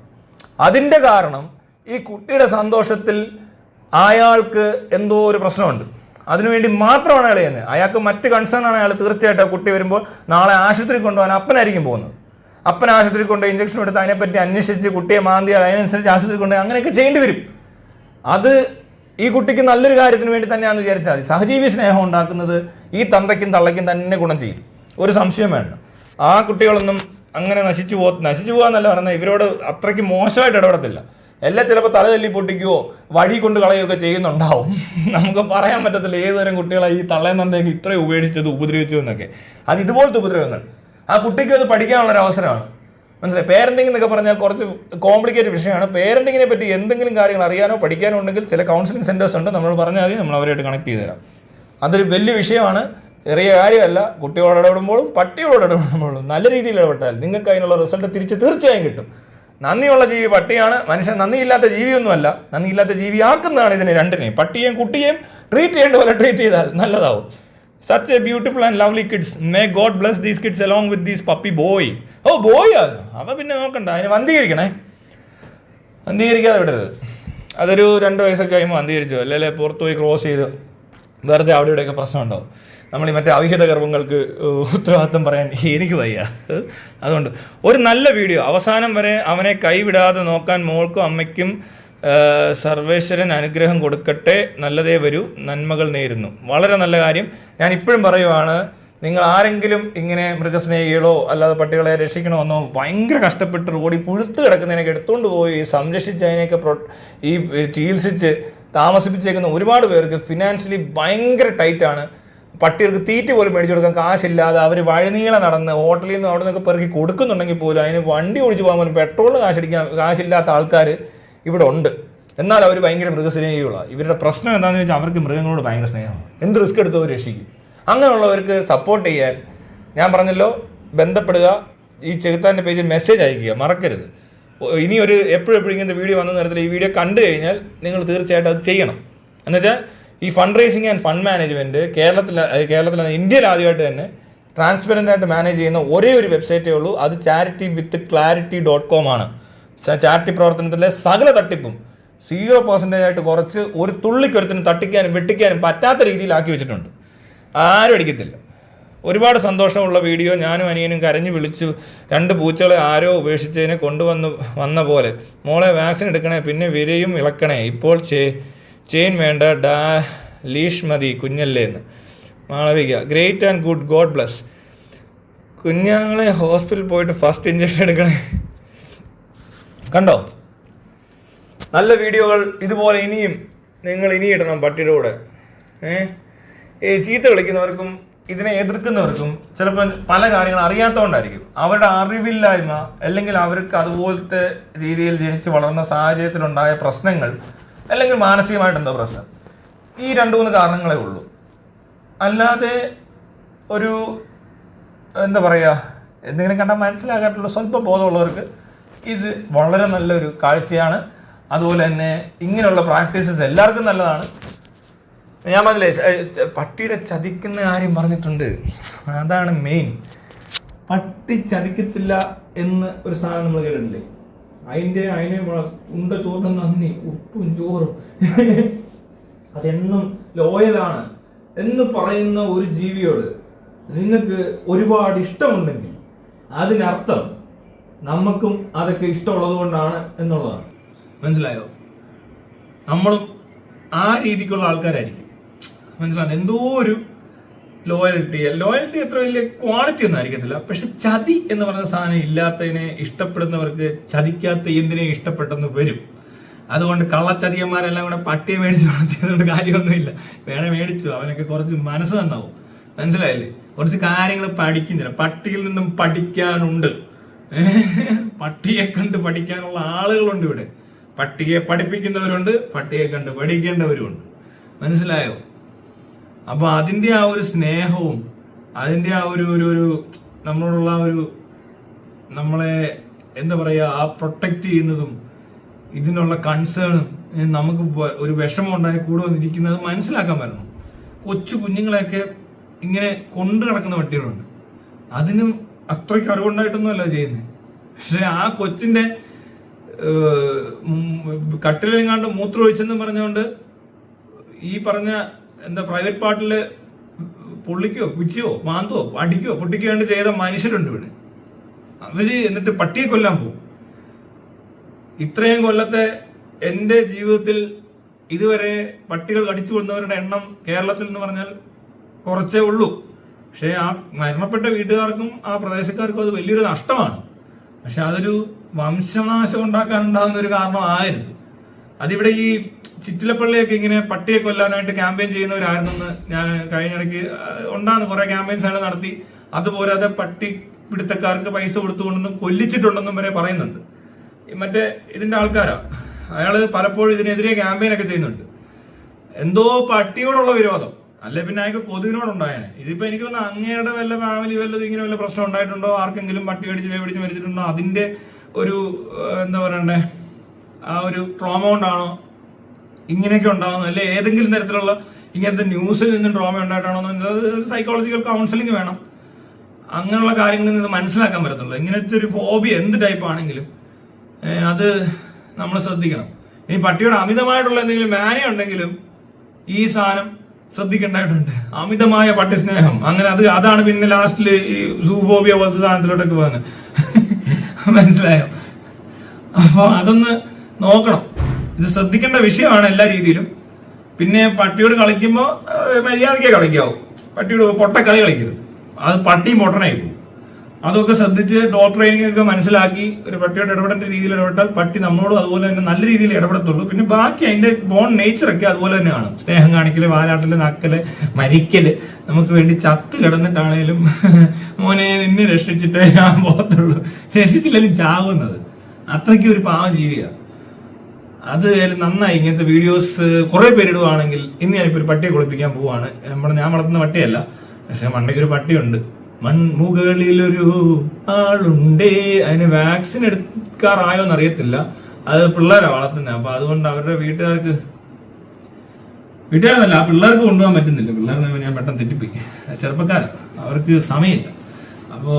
അതിൻ്റെ കാരണം ഈ കുട്ടിയുടെ സന്തോഷത്തിൽ അയാൾക്ക് എന്തോ ഒരു പ്രശ്നമുണ്ട്, അതിനുവേണ്ടി മാത്രമാണ് അയാൾ ചെയ്യുന്നത്. അയാൾക്ക് മറ്റ് കൺസേൺ ആണ് അയാൾ. തീർച്ചയായിട്ടും കുട്ടി വരുമ്പോൾ നാളെ ആശുപത്രി കൊണ്ടുപോകാൻ അപ്പനായിരിക്കും പോകുന്നത്. അപ്പൻ ആശുപത്രി കൊണ്ട് ഇഞ്ചക്ഷൻ എടുത്ത് അതിനെപ്പറ്റി അന്വേഷിച്ച് കുട്ടിയെ മാന്തിയാൽ അതിനനുസരിച്ച് ആശുപത്രി കൊണ്ടുപോയി അങ്ങനെയൊക്കെ ചെയ്യേണ്ടി വരും. അത് ഈ കുട്ടിക്ക് നല്ലൊരു കാര്യത്തിന് വേണ്ടി തന്നെയാണെന്ന് വിചാരിച്ചാൽ മതി. സഹജീവി സ്നേഹം ഉണ്ടാക്കുന്നത് ഈ തന്തയ്ക്കും തള്ളയ്ക്കും തന്നെ ഗുണം ചെയ്യും, ഒരു സംശയം വേണ്ട. ആ കുട്ടികളൊന്നും അങ്ങനെ നശിച്ചു പോകാന്നല്ല പറയുന്നത്, ഇവരോട് അത്രയ്ക്ക് മോശമായിട്ട് ഇടപെടത്തില്ല. എല്ലാം ചിലപ്പോൾ തല തല്ലി പൊട്ടിക്കുകയോ വഴി കൊണ്ട് കളയുകയൊക്കെ ചെയ്യുന്നുണ്ടാവും. നമുക്ക് പറയാൻ പറ്റത്തില്ല ഏതുതരം കുട്ടികളെ ഈ തള്ളയും തന്തയൊക്കെ ഇത്രയും ഉപേക്ഷിച്ചത് ഉപദ്രവിച്ചു എന്നൊക്കെ. അത് ഇതുപോലത്തെ ഉപദ്രവങ്ങൾ ആ കുട്ടിക്ക് അത് പഠിക്കാനുള്ളൊരു അവസരമാണ്. മനസ്സിലായി? പേരൻറ്റിംഗ് എന്നൊക്കെ പറഞ്ഞാൽ കുറച്ച് കോംപ്ലിക്കേറ്റഡ് വിഷയമാണ്. പേരൻറ്റിങ്ങിനെ പറ്റി എന്തെങ്കിലും കാര്യങ്ങൾ അറിയാനോ പഠിക്കാനോ ഉണ്ടെങ്കിൽ ചില കൗൺസിലിംഗ് സെൻറ്റേഴ്സ് ഉണ്ട്, നമ്മൾ പറഞ്ഞാൽ മതി, നമ്മൾ അവരായിട്ട് കണക്ട് ചെയ്ത് തരാം. അതൊരു വലിയ വിഷയമാണ്, ചെറിയ കാര്യമല്ല. കുട്ടികളോട് ഇടപെടുമ്പോഴും പട്ടികളോട് ഇടപെടുമ്പോഴും നല്ല രീതിയിൽ ഇടപെട്ടാൽ നിങ്ങൾക്ക് അതിനുള്ള റിസൾട്ട് തിരിച്ച് തീർച്ചയായും കിട്ടും. നന്ദിയുള്ള ജീവി പട്ടിയാണ്, മനുഷ്യൻ നന്ദിയില്ലാത്ത ജീവിയൊന്നുമല്ല. നന്ദിയില്ലാത്ത ജീവിയാക്കുന്നതാണ് ഇതിനെ രണ്ടിനെയും, പട്ടിയെയും കുട്ടിയെയും ട്രീറ്റ് ചെയ്യേണ്ട പോലെ ട്രീറ്റ് ചെയ്താൽ നല്ലതാവും. Such a beautiful and lovely kids. May God bless these kids along with this puppy boy. Oh boy അപ്പം പിന്നെ നോക്കണ്ട, അതിന് വന്ധീകരിക്കണേ, വന്ധീകരിക്കാതെ വിടരുത്. അതൊരു 2 വയസ്സൊക്കെ കഴിയുമ്പോൾ വന്ധീകരിച്ചു, അല്ലെങ്കിൽ പുറത്ത് പോയി ക്രോസ് ചെയ്ത് വെറുതെ അവിടെ ഇവിടെയൊക്കെ പ്രശ്നം ഉണ്ടാവും. നമ്മൾ ഈ മറ്റേ അവിഹിത ഗർഭങ്ങൾക്ക് ഉത്തരവാദിത്വം പറയാൻ എനിക്ക് വയ്യ. അതുകൊണ്ട് ഒരു നല്ല വീഡിയോ അവസാനം വരെ അവനെ കൈവിടാതെ നോക്കാൻ മോൾക്കും അമ്മയ്ക്കും സർവേശ്വരൻ അനുഗ്രഹം കൊടുക്കട്ടെ. നല്ലതേ വരൂ, നന്മകൾ നേരുന്നു. വളരെ നല്ല കാര്യം. ഞാൻ ഇപ്പോഴും പറയുവാണ്, നിങ്ങൾ ആരെങ്കിലും ഇങ്ങനെ മൃഗസ്നേഹികളോ അല്ലാതെ പട്ടികളെ രക്ഷിക്കണമെന്നോ ഭയങ്കര കഷ്ടപ്പെട്ട് റോഡിൽ പുഴുത്ത് കിടക്കുന്നതിനൊക്കെ എടുത്തുകൊണ്ട് പോയി സംരക്ഷിച്ച് അതിനെയൊക്കെ ഈ ചികിത്സിച്ച് താമസിപ്പിച്ചേക്കുന്ന ഒരുപാട് പേർക്ക് ഫിനാൻഷ്യലി ഭയങ്കര ടൈറ്റാണ്. പട്ടികൾക്ക് തീറ്റ പോലും മേടിച്ചു കൊടുക്കാൻ കാശില്ലാതെ അവർ വഴിനീളെ നടന്ന് ഹോട്ടലിൽ നിന്ന് അവിടെ നിന്നൊക്കെ പെറുക്കി കൊടുക്കുന്നുണ്ടെങ്കിൽ പോലും അതിന് വണ്ടി ഓടിച്ച് പോകാൻ പോലും പെട്രോളിന് കാശില്ലാത്ത ആൾക്കാർ ഇവിടെ ഉണ്ട്. എന്നാൽ അവർ ഭയങ്കര മൃഗസ്നേഹികളാണ്. ഇവരുടെ പ്രശ്നം എന്താണെന്ന് വെച്ചാൽ അവർക്ക് മൃഗങ്ങളോട് ഭയങ്കര സ്നേഹമാണ്. എന്ത് റിസ്ക് എടുത്തവർ രക്ഷിക്കും. അങ്ങനെയുള്ളവർക്ക് സപ്പോർട്ട് ചെയ്യാൻ ഞാൻ പറഞ്ഞല്ലോ, ബന്ധപ്പെടുക. ഈ ചെകുത്താൻ്റെ പേജിൽ മെസ്സേജ് അയക്കുക, മറക്കരുത്. ഇനി എപ്പോഴും ഇങ്ങനത്തെ വീഡിയോ വന്ന നേരത്തിൽ ഈ വീഡിയോ കണ്ടു കഴിഞ്ഞാൽ നിങ്ങൾ തീർച്ചയായിട്ടും അത് ചെയ്യണം. എന്നുവെച്ചാൽ ഈ fund raising and fund management കേരളത്തിൽ ഇന്ത്യയിൽ ആദ്യമായിട്ട് തന്നെ ട്രാൻസ്പെറൻ്റ് ആയിട്ട് മാനേജ് ചെയ്യുന്ന ഒരേ ഒരു വെബ്സൈറ്റേ ഉള്ളൂ. അത് CharityWithClarity.com ആണ്. ചാരിറ്റി പ്രവർത്തനത്തിലെ സകല തട്ടിപ്പും 0% ആയിട്ട് കുറച്ച് ഒരു തുള്ളിക്കൊരുത്തിന് തട്ടിക്കാനും വെട്ടിക്കാനും പറ്റാത്ത രീതിയിലാക്കി വെച്ചിട്ടുണ്ട്. ആരും അടിക്കത്തില്ല. ഒരുപാട് സന്തോഷമുള്ള വീഡിയോ. ഞാനും അനിയനും കരഞ്ഞു വിളിച്ചു. 2 പൂച്ചകളെ ആരോ ഉപേക്ഷിച്ചതിനെ വന്ന പോലെ. മോളെ വാക്സിൻ എടുക്കണേ, പിന്നെ വിരയും ഇളക്കണേ. ഇപ്പോൾ ചെയിൻ വേണ്ട, ലീഷ് മതി കുഞ്ഞല്ലേന്ന്. Malavika, great and good, God bless. കുഞ്ഞുങ്ങളെ ഹോസ്പിറ്റലിൽ പോയിട്ട് ഫസ്റ്റ് ഇഞ്ചക്ഷൻ എടുക്കണേ. കണ്ടോ, നല്ല വീഡിയോകൾ ഇതുപോലെ നിങ്ങൾ ഇനി ഇടണം പട്ടിയുടെ കൂടെ. ചീത്ത കളിക്കുന്നവർക്കും ഇതിനെ എതിർക്കുന്നവർക്കും ചിലപ്പോൾ പല കാര്യങ്ങൾ അറിയാത്തതുകൊണ്ടായിരിക്കും. അവരുടെ അറിവില്ലായ്മ, അല്ലെങ്കിൽ അവർക്ക് അതുപോലത്തെ രീതിയിൽ ജനിച്ച് വളർന്ന സാഹചര്യത്തിലുണ്ടായ പ്രശ്നങ്ങൾ, അല്ലെങ്കിൽ മാനസികമായിട്ട് എന്തോ പ്രശ്നം. ഈ 2-3 കാരണങ്ങളേ ഉള്ളൂ. അല്ലാതെ ഒരു എന്താ പറയുക, എന്തെങ്കിലും കണ്ടാൽ മനസ്സിലാക്കാനുള്ള സ്വല്പം ബോധമുള്ളവർക്ക് ഇത് വളരെ നല്ലൊരു കാഴ്ചയാണ്. അതുപോലെ തന്നെ ഇങ്ങനെയുള്ള പ്രാക്ടീസസ് എല്ലാവർക്കും നല്ലതാണ്. ഞാൻ പറഞ്ഞില്ലേ, പട്ടിയുടെ ചതിക്കുന്ന കാര്യം പറഞ്ഞിട്ടുണ്ട്. അതാണ് മെയിൻ. പട്ടി ചതിക്കത്തില്ല എന്ന് ഒരു സാധനം നമ്മൾ കേട്ടിട്ടില്ലേ? അതിനെ ഉണ്ട ചോറിന് നന്ദി, ഉപ്പും ചോറും അതെന്നും ലോയലാണ് എന്ന് പറയുന്ന ഒരു ജീവിയോട് നിങ്ങൾക്ക് ഒരുപാട് ഇഷ്ടമുണ്ടെങ്കിൽ അതിനർത്ഥം നമുക്കും അതൊക്കെ ഇഷ്ടമുള്ളത് കൊണ്ടാണ് എന്നുള്ളതാണ്. മനസ്സിലായോ? നമ്മളും ആ രീതിക്കുള്ള ആൾക്കാരായിരിക്കും. മനസ്സിലാകും. എന്തോ ഒരു ലോയൽറ്റി അത്ര വലിയ ക്വാളിറ്റി ഒന്നും ആയിരിക്കത്തില്ല. പക്ഷെ ചതി എന്ന് പറയുന്ന സാധനം ഇല്ലാത്തതിനെ ഇഷ്ടപ്പെടുന്നവർക്ക് ചതിക്കാത്ത എന്തിനെ ഇഷ്ടപ്പെട്ടെന്ന് വരും. അതുകൊണ്ട് കള്ളച്ചതിയന്മാരെല്ലാം കൂടെ പട്ടിയെ മേടിച്ച് വളർത്തിയതുകൊണ്ട് കാര്യമൊന്നുമില്ല. വേണേ മേടിച്ചു, അവനൊക്കെ കുറച്ച് മനസ്സ് തന്നാവും. മനസ്സിലായില്ലേ? കുറച്ച് കാര്യങ്ങൾ പഠിക്കുന്നില്ല. പട്ടിയിൽ നിന്നും പഠിക്കാനുണ്ട്. പട്ടിയെ കണ്ട് പഠിക്കാനുള്ള ആളുകളുണ്ട് ഇവിടെ. പട്ടിയെ പഠിപ്പിക്കുന്നവരുണ്ട്, പട്ടിയെ കണ്ട് പഠിക്കേണ്ടവരുമുണ്ട്. മനസ്സിലായോ? അപ്പോൾ അതിൻ്റെ ആ ഒരു സ്നേഹവും അതിൻ്റെ ആ ഒരു നമ്മളോടുള്ള നമ്മളെ എന്താ പറയുക, ആ പ്രൊട്ടക്റ്റ് ചെയ്യുന്നതും ഇതിനുള്ള കൺസേണും നമുക്ക് ഒരു വിഷമം ഉണ്ടായി കൂടെ വന്നിരിക്കുന്നത് മനസ്സിലാക്കാൻ പറ്റണം. കൊച്ചു കുഞ്ഞുങ്ങളെയൊക്കെ ഇങ്ങനെ കൊണ്ടു നടക്കുന്ന പട്ടികളുണ്ട്. അതിനും അത്രയ്ക്ക് അറിവുണ്ടായിട്ടൊന്നുമല്ല ചെയ്യുന്നത്. പക്ഷെ ആ കൊച്ചിൻ്റെ കട്ടിലെങ്ങാണ്ട് മൂത്രം ഒഴിച്ചെന്ന് പറഞ്ഞുകൊണ്ട് ഈ പറഞ്ഞ പ്രൈവറ്റ് പാർട്ടില് പൊള്ളിക്കോ പിച്ചിയോ മാന്തോ അടിക്കോ പൊട്ടിക്കോ ചെയ്ത മനുഷ്യരുണ്ട് ഇവിടെ. അവര് എന്നിട്ട് പട്ടിയെ കൊല്ലാൻ പോകും. ഇത്രയും കൊല്ലത്തെ എൻ്റെ ജീവിതത്തിൽ ഇതുവരെ പട്ടികൾ കടിച്ചു കൊന്നവരുടെ എണ്ണം കേരളത്തിൽ എന്ന് പറഞ്ഞാൽ കുറച്ചേ ഉള്ളൂ. പക്ഷേ ആ മരണപ്പെട്ട വീട്ടുകാർക്കും ആ പ്രദേശക്കാർക്കും അത് വലിയൊരു നഷ്ടമാണ്. പക്ഷെ അതൊരു വംശനാശം ഉണ്ടാക്കാനുണ്ടാകുന്ന ഒരു കാരണമായിരുന്നു. അതിവിടെ ഈ ചിറ്റിലപ്പള്ളിയൊക്കെ ഇങ്ങനെ പട്ടിയെ കൊല്ലാനായിട്ട് ക്യാമ്പയിൻ ചെയ്യുന്നവരായിരുന്നെന്ന് ഞാൻ കഴിഞ്ഞിടയ്ക്ക് ഉണ്ടാകുന്ന കുറെ ക്യാമ്പയിൻസ് നടത്തി. അതുപോരാതെ പട്ടി പിടുത്തക്കാർക്ക് പൈസ കൊടുത്തുകൊണ്ടൊന്നും കൊല്ലിച്ചിട്ടുണ്ടെന്നും വരെ പറയുന്നുണ്ട്. മറ്റേ ഇതിന്റെ ആൾക്കാരാ. അയാള് പലപ്പോഴും ഇതിനെതിരെ ക്യാമ്പയിനൊക്കെ ചെയ്യുന്നുണ്ട്. എന്തോ പട്ടിയോടുള്ള വിരോധം, അല്ലെ പിന്നെ അയാൾക്ക് കൊതുകിനോടുണ്ടായേനെ. ഇതിപ്പോ എനിക്ക് തോന്നുന്നു അങ്ങേരുടെ വല്ല ഫാമിലി വല്ലതും ഇങ്ങനെ വല്ല പ്രശ്നം ഉണ്ടായിട്ടുണ്ടോ, ആർക്കെങ്കിലും പട്ടി കടിച്ച് മരിച്ചിട്ടുണ്ടോ, അതിന്റെ ഒരു എന്താ പറയണ്ടേ, ആ ഒരു ട്രോമ കൊണ്ടാണോ ഇങ്ങനെയൊക്കെ ഉണ്ടാകുന്നത്, അല്ലെ ഏതെങ്കിലും തരത്തിലുള്ള ഇങ്ങനത്തെ ന്യൂസിൽ നിന്നും ട്രോമ ഉണ്ടായിട്ടാണോ സൈക്കോളജിക്കൽ കൗൺസിലിംഗ് വേണം. അങ്ങനെയുള്ള കാര്യങ്ങളിൽ നിന്ന് മനസ്സിലാക്കാൻ പറ്റത്തുള്ളൂ. ഇങ്ങനത്തെ ഒരു ഫോബിയ എന്ത് ടൈപ്പ് ആണെങ്കിലും അത് നമ്മൾ ശ്രദ്ധിക്കണം. ഇനി പട്ടിയുടെ അമിതമായിട്ടുള്ള എന്തെങ്കിലും മാന ഉണ്ടെങ്കിലും ഈ സാധനം ശ്രദ്ധിക്കേണ്ടതായിട്ടുണ്ട്. അമിതമായ പട്ടി സ്നേഹം അങ്ങനെ അതാണ് പിന്നെ ലാസ്റ്റില് ഈ സൂഫോബിയ പോലത്തെ സാധനത്തിലോട്ടൊക്കെ പോകുന്നത്. മനസ്സിലായോ? അപ്പൊ അതൊന്ന് നോക്കണം. ഇത് ശ്രദ്ധിക്കേണ്ട വിഷയമാണ് എല്ലാ രീതിയിലും. പിന്നെ പട്ടിയോട് കളിക്കുമ്പോൾ മര്യാദയ്ക്കേ കളിക്കാവൂ. പട്ടിയോട് പൊട്ടക്കളി കളിക്കരുത്. അത് പട്ടിയും പൊട്ടനായി പോകും. അതൊക്കെ ശ്രദ്ധിച്ച് ഡോഗ് ട്രെയിനിങ് ഒക്കെ മനസ്സിലാക്കി ഒരു പട്ടിയോട് ഇടപെടേണ്ട രീതിയിൽ ഇടപെട്ടാൽ പട്ടി നമ്മളോടും അതുപോലെ തന്നെ നല്ല രീതിയിൽ ഇടപെടത്തുള്ളൂ. പിന്നെ ബാക്കി അതിന്റെ ബോൺ നേച്ചറൊക്കെ അതുപോലെ തന്നെ കാണും. സ്നേഹം കാണിക്കല്, വാലാട്ടല്, നക്കല്, മരിക്കല്, നമുക്ക് വേണ്ടി ചത്ത് കിടന്നിട്ടാണേലും മോനെ നിന്നെ രക്ഷിച്ചിട്ടേ ഞാൻ പോകത്തുള്ളൂ, രക്ഷിച്ചില്ലെങ്കിലും ചാവുന്നത്. അത്രയ്ക്ക് ഒരു പാവ ജീവിയാണ്. അത് നന്നായി ഇങ്ങനത്തെ വീഡിയോസ് കുറെ പേരിടുവാണെങ്കിൽ. ഇന്ന് ഞാനിപ്പോൾ ഒരു പട്ടിയെ കുളിപ്പിക്കാൻ പോവാണ്. ഞാൻ വളർത്തുന്ന പട്ടിയല്ല, പക്ഷെ മണ്ടയ്ക്കൊരു പട്ടിയുണ്ട്. മൺമുകളിലൊരു ആളുണ്ടേ. അതിന് വാക്സിൻ എടുക്കാറായോ എന്നറിയത്തില്ല. അത് പിള്ളേരാണ് വളർത്തുന്നത്. അപ്പൊ അതുകൊണ്ട് അവരുടെ വീട്ടുകാരല്ല, ആ പിള്ളേർക്ക് കൊണ്ടുപോകാൻ പറ്റുന്നില്ല. പിള്ളേരെ ഞാൻ പെട്ടെന്ന് തെറ്റിപ്പോയി. ചെറുപ്പക്കാരാണ്, അവർക്ക് സമയമില്ല. അപ്പോൾ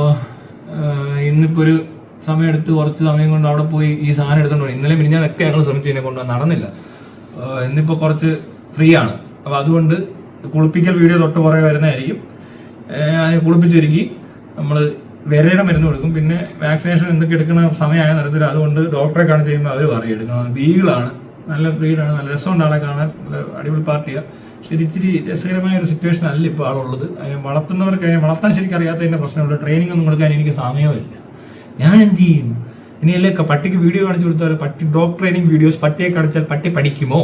ഇന്നിപ്പോ ഒരു സമയം എടുത്ത് കുറച്ച് സമയം കൊണ്ട് അവിടെ പോയി ഈ സാധനം എടുത്തോണ്ട് പോയി. ഇന്നലെ മിനിഞ്ഞാന്നൊക്കെ ഞങ്ങൾ ശ്രമിച്ചു ഇതിനെ കൊണ്ടുപോകാൻ, നടന്നില്ല. ഇന്നിപ്പോ കുറച്ച് ഫ്രീ ആണ്. അപ്പൊ അതുകൊണ്ട് കുളിപ്പിക്കൽ വീഡിയോ തൊട്ട് പുറകെ വരുന്നതായിരിക്കും. കുളിപ്പിച്ചൊരുക്കി നമ്മൾ വിരയുടെ മരുന്ന് കൊടുക്കും. പിന്നെ വാക്സിനേഷൻ എന്തൊക്കെ എടുക്കുന്ന സമയമായ നിരത്തിൽ അതുകൊണ്ട് ഡോക്ടറെ കാണിച്ച് ചെയ്യുമ്പോൾ അവർ പറയും എടുക്കണം. ബീഗിളാണ്, നല്ല ബ്രീഡാണ്, നല്ല രസമുണ്ട് ആളെ കാണാൻ, നല്ല അടിപൊളി പാർട്ടിയാണ്. ശരി, ഇച്ചിരി രസകരമായ ഒരു സിറ്റുവേഷൻ അല്ല ഇപ്പോൾ ആളുള്ളത്. അതിനെ വളർത്തുന്നവർക്ക് വളർത്താൻ ശരിക്കും അറിയാത്തതിന്റെ പ്രശ്നമുണ്ട്. ട്രെയിനിങ് ഒന്നും കൊടുക്കാൻ എനിക്ക് സമയമില്ല. ഞാൻ എന്ത് ചെയ്യും? ഇനിയല്ലേ പട്ടിക്ക് വീഡിയോ കാണിച്ചു കൊടുത്താൽ പട്ടി ഡോഗ് ട്രെയിനിങ് വീഡിയോസ് പട്ടിയെ കാണിച്ചാൽ പട്ടി പഠിക്കുമോ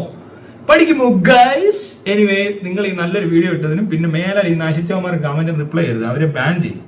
ഗൈസ്? എനിവേ, നിങ്ങൾ ഈ നല്ലൊരു വീഡിയോ ഇട്ടതിനും പിന്നെ മേലെ ഈ നശിച്ചവന്മാർ കമന്റ് റിപ്ലൈ ചെയ്യരുത്. അവരെ ബാൻ ചെയ്യും.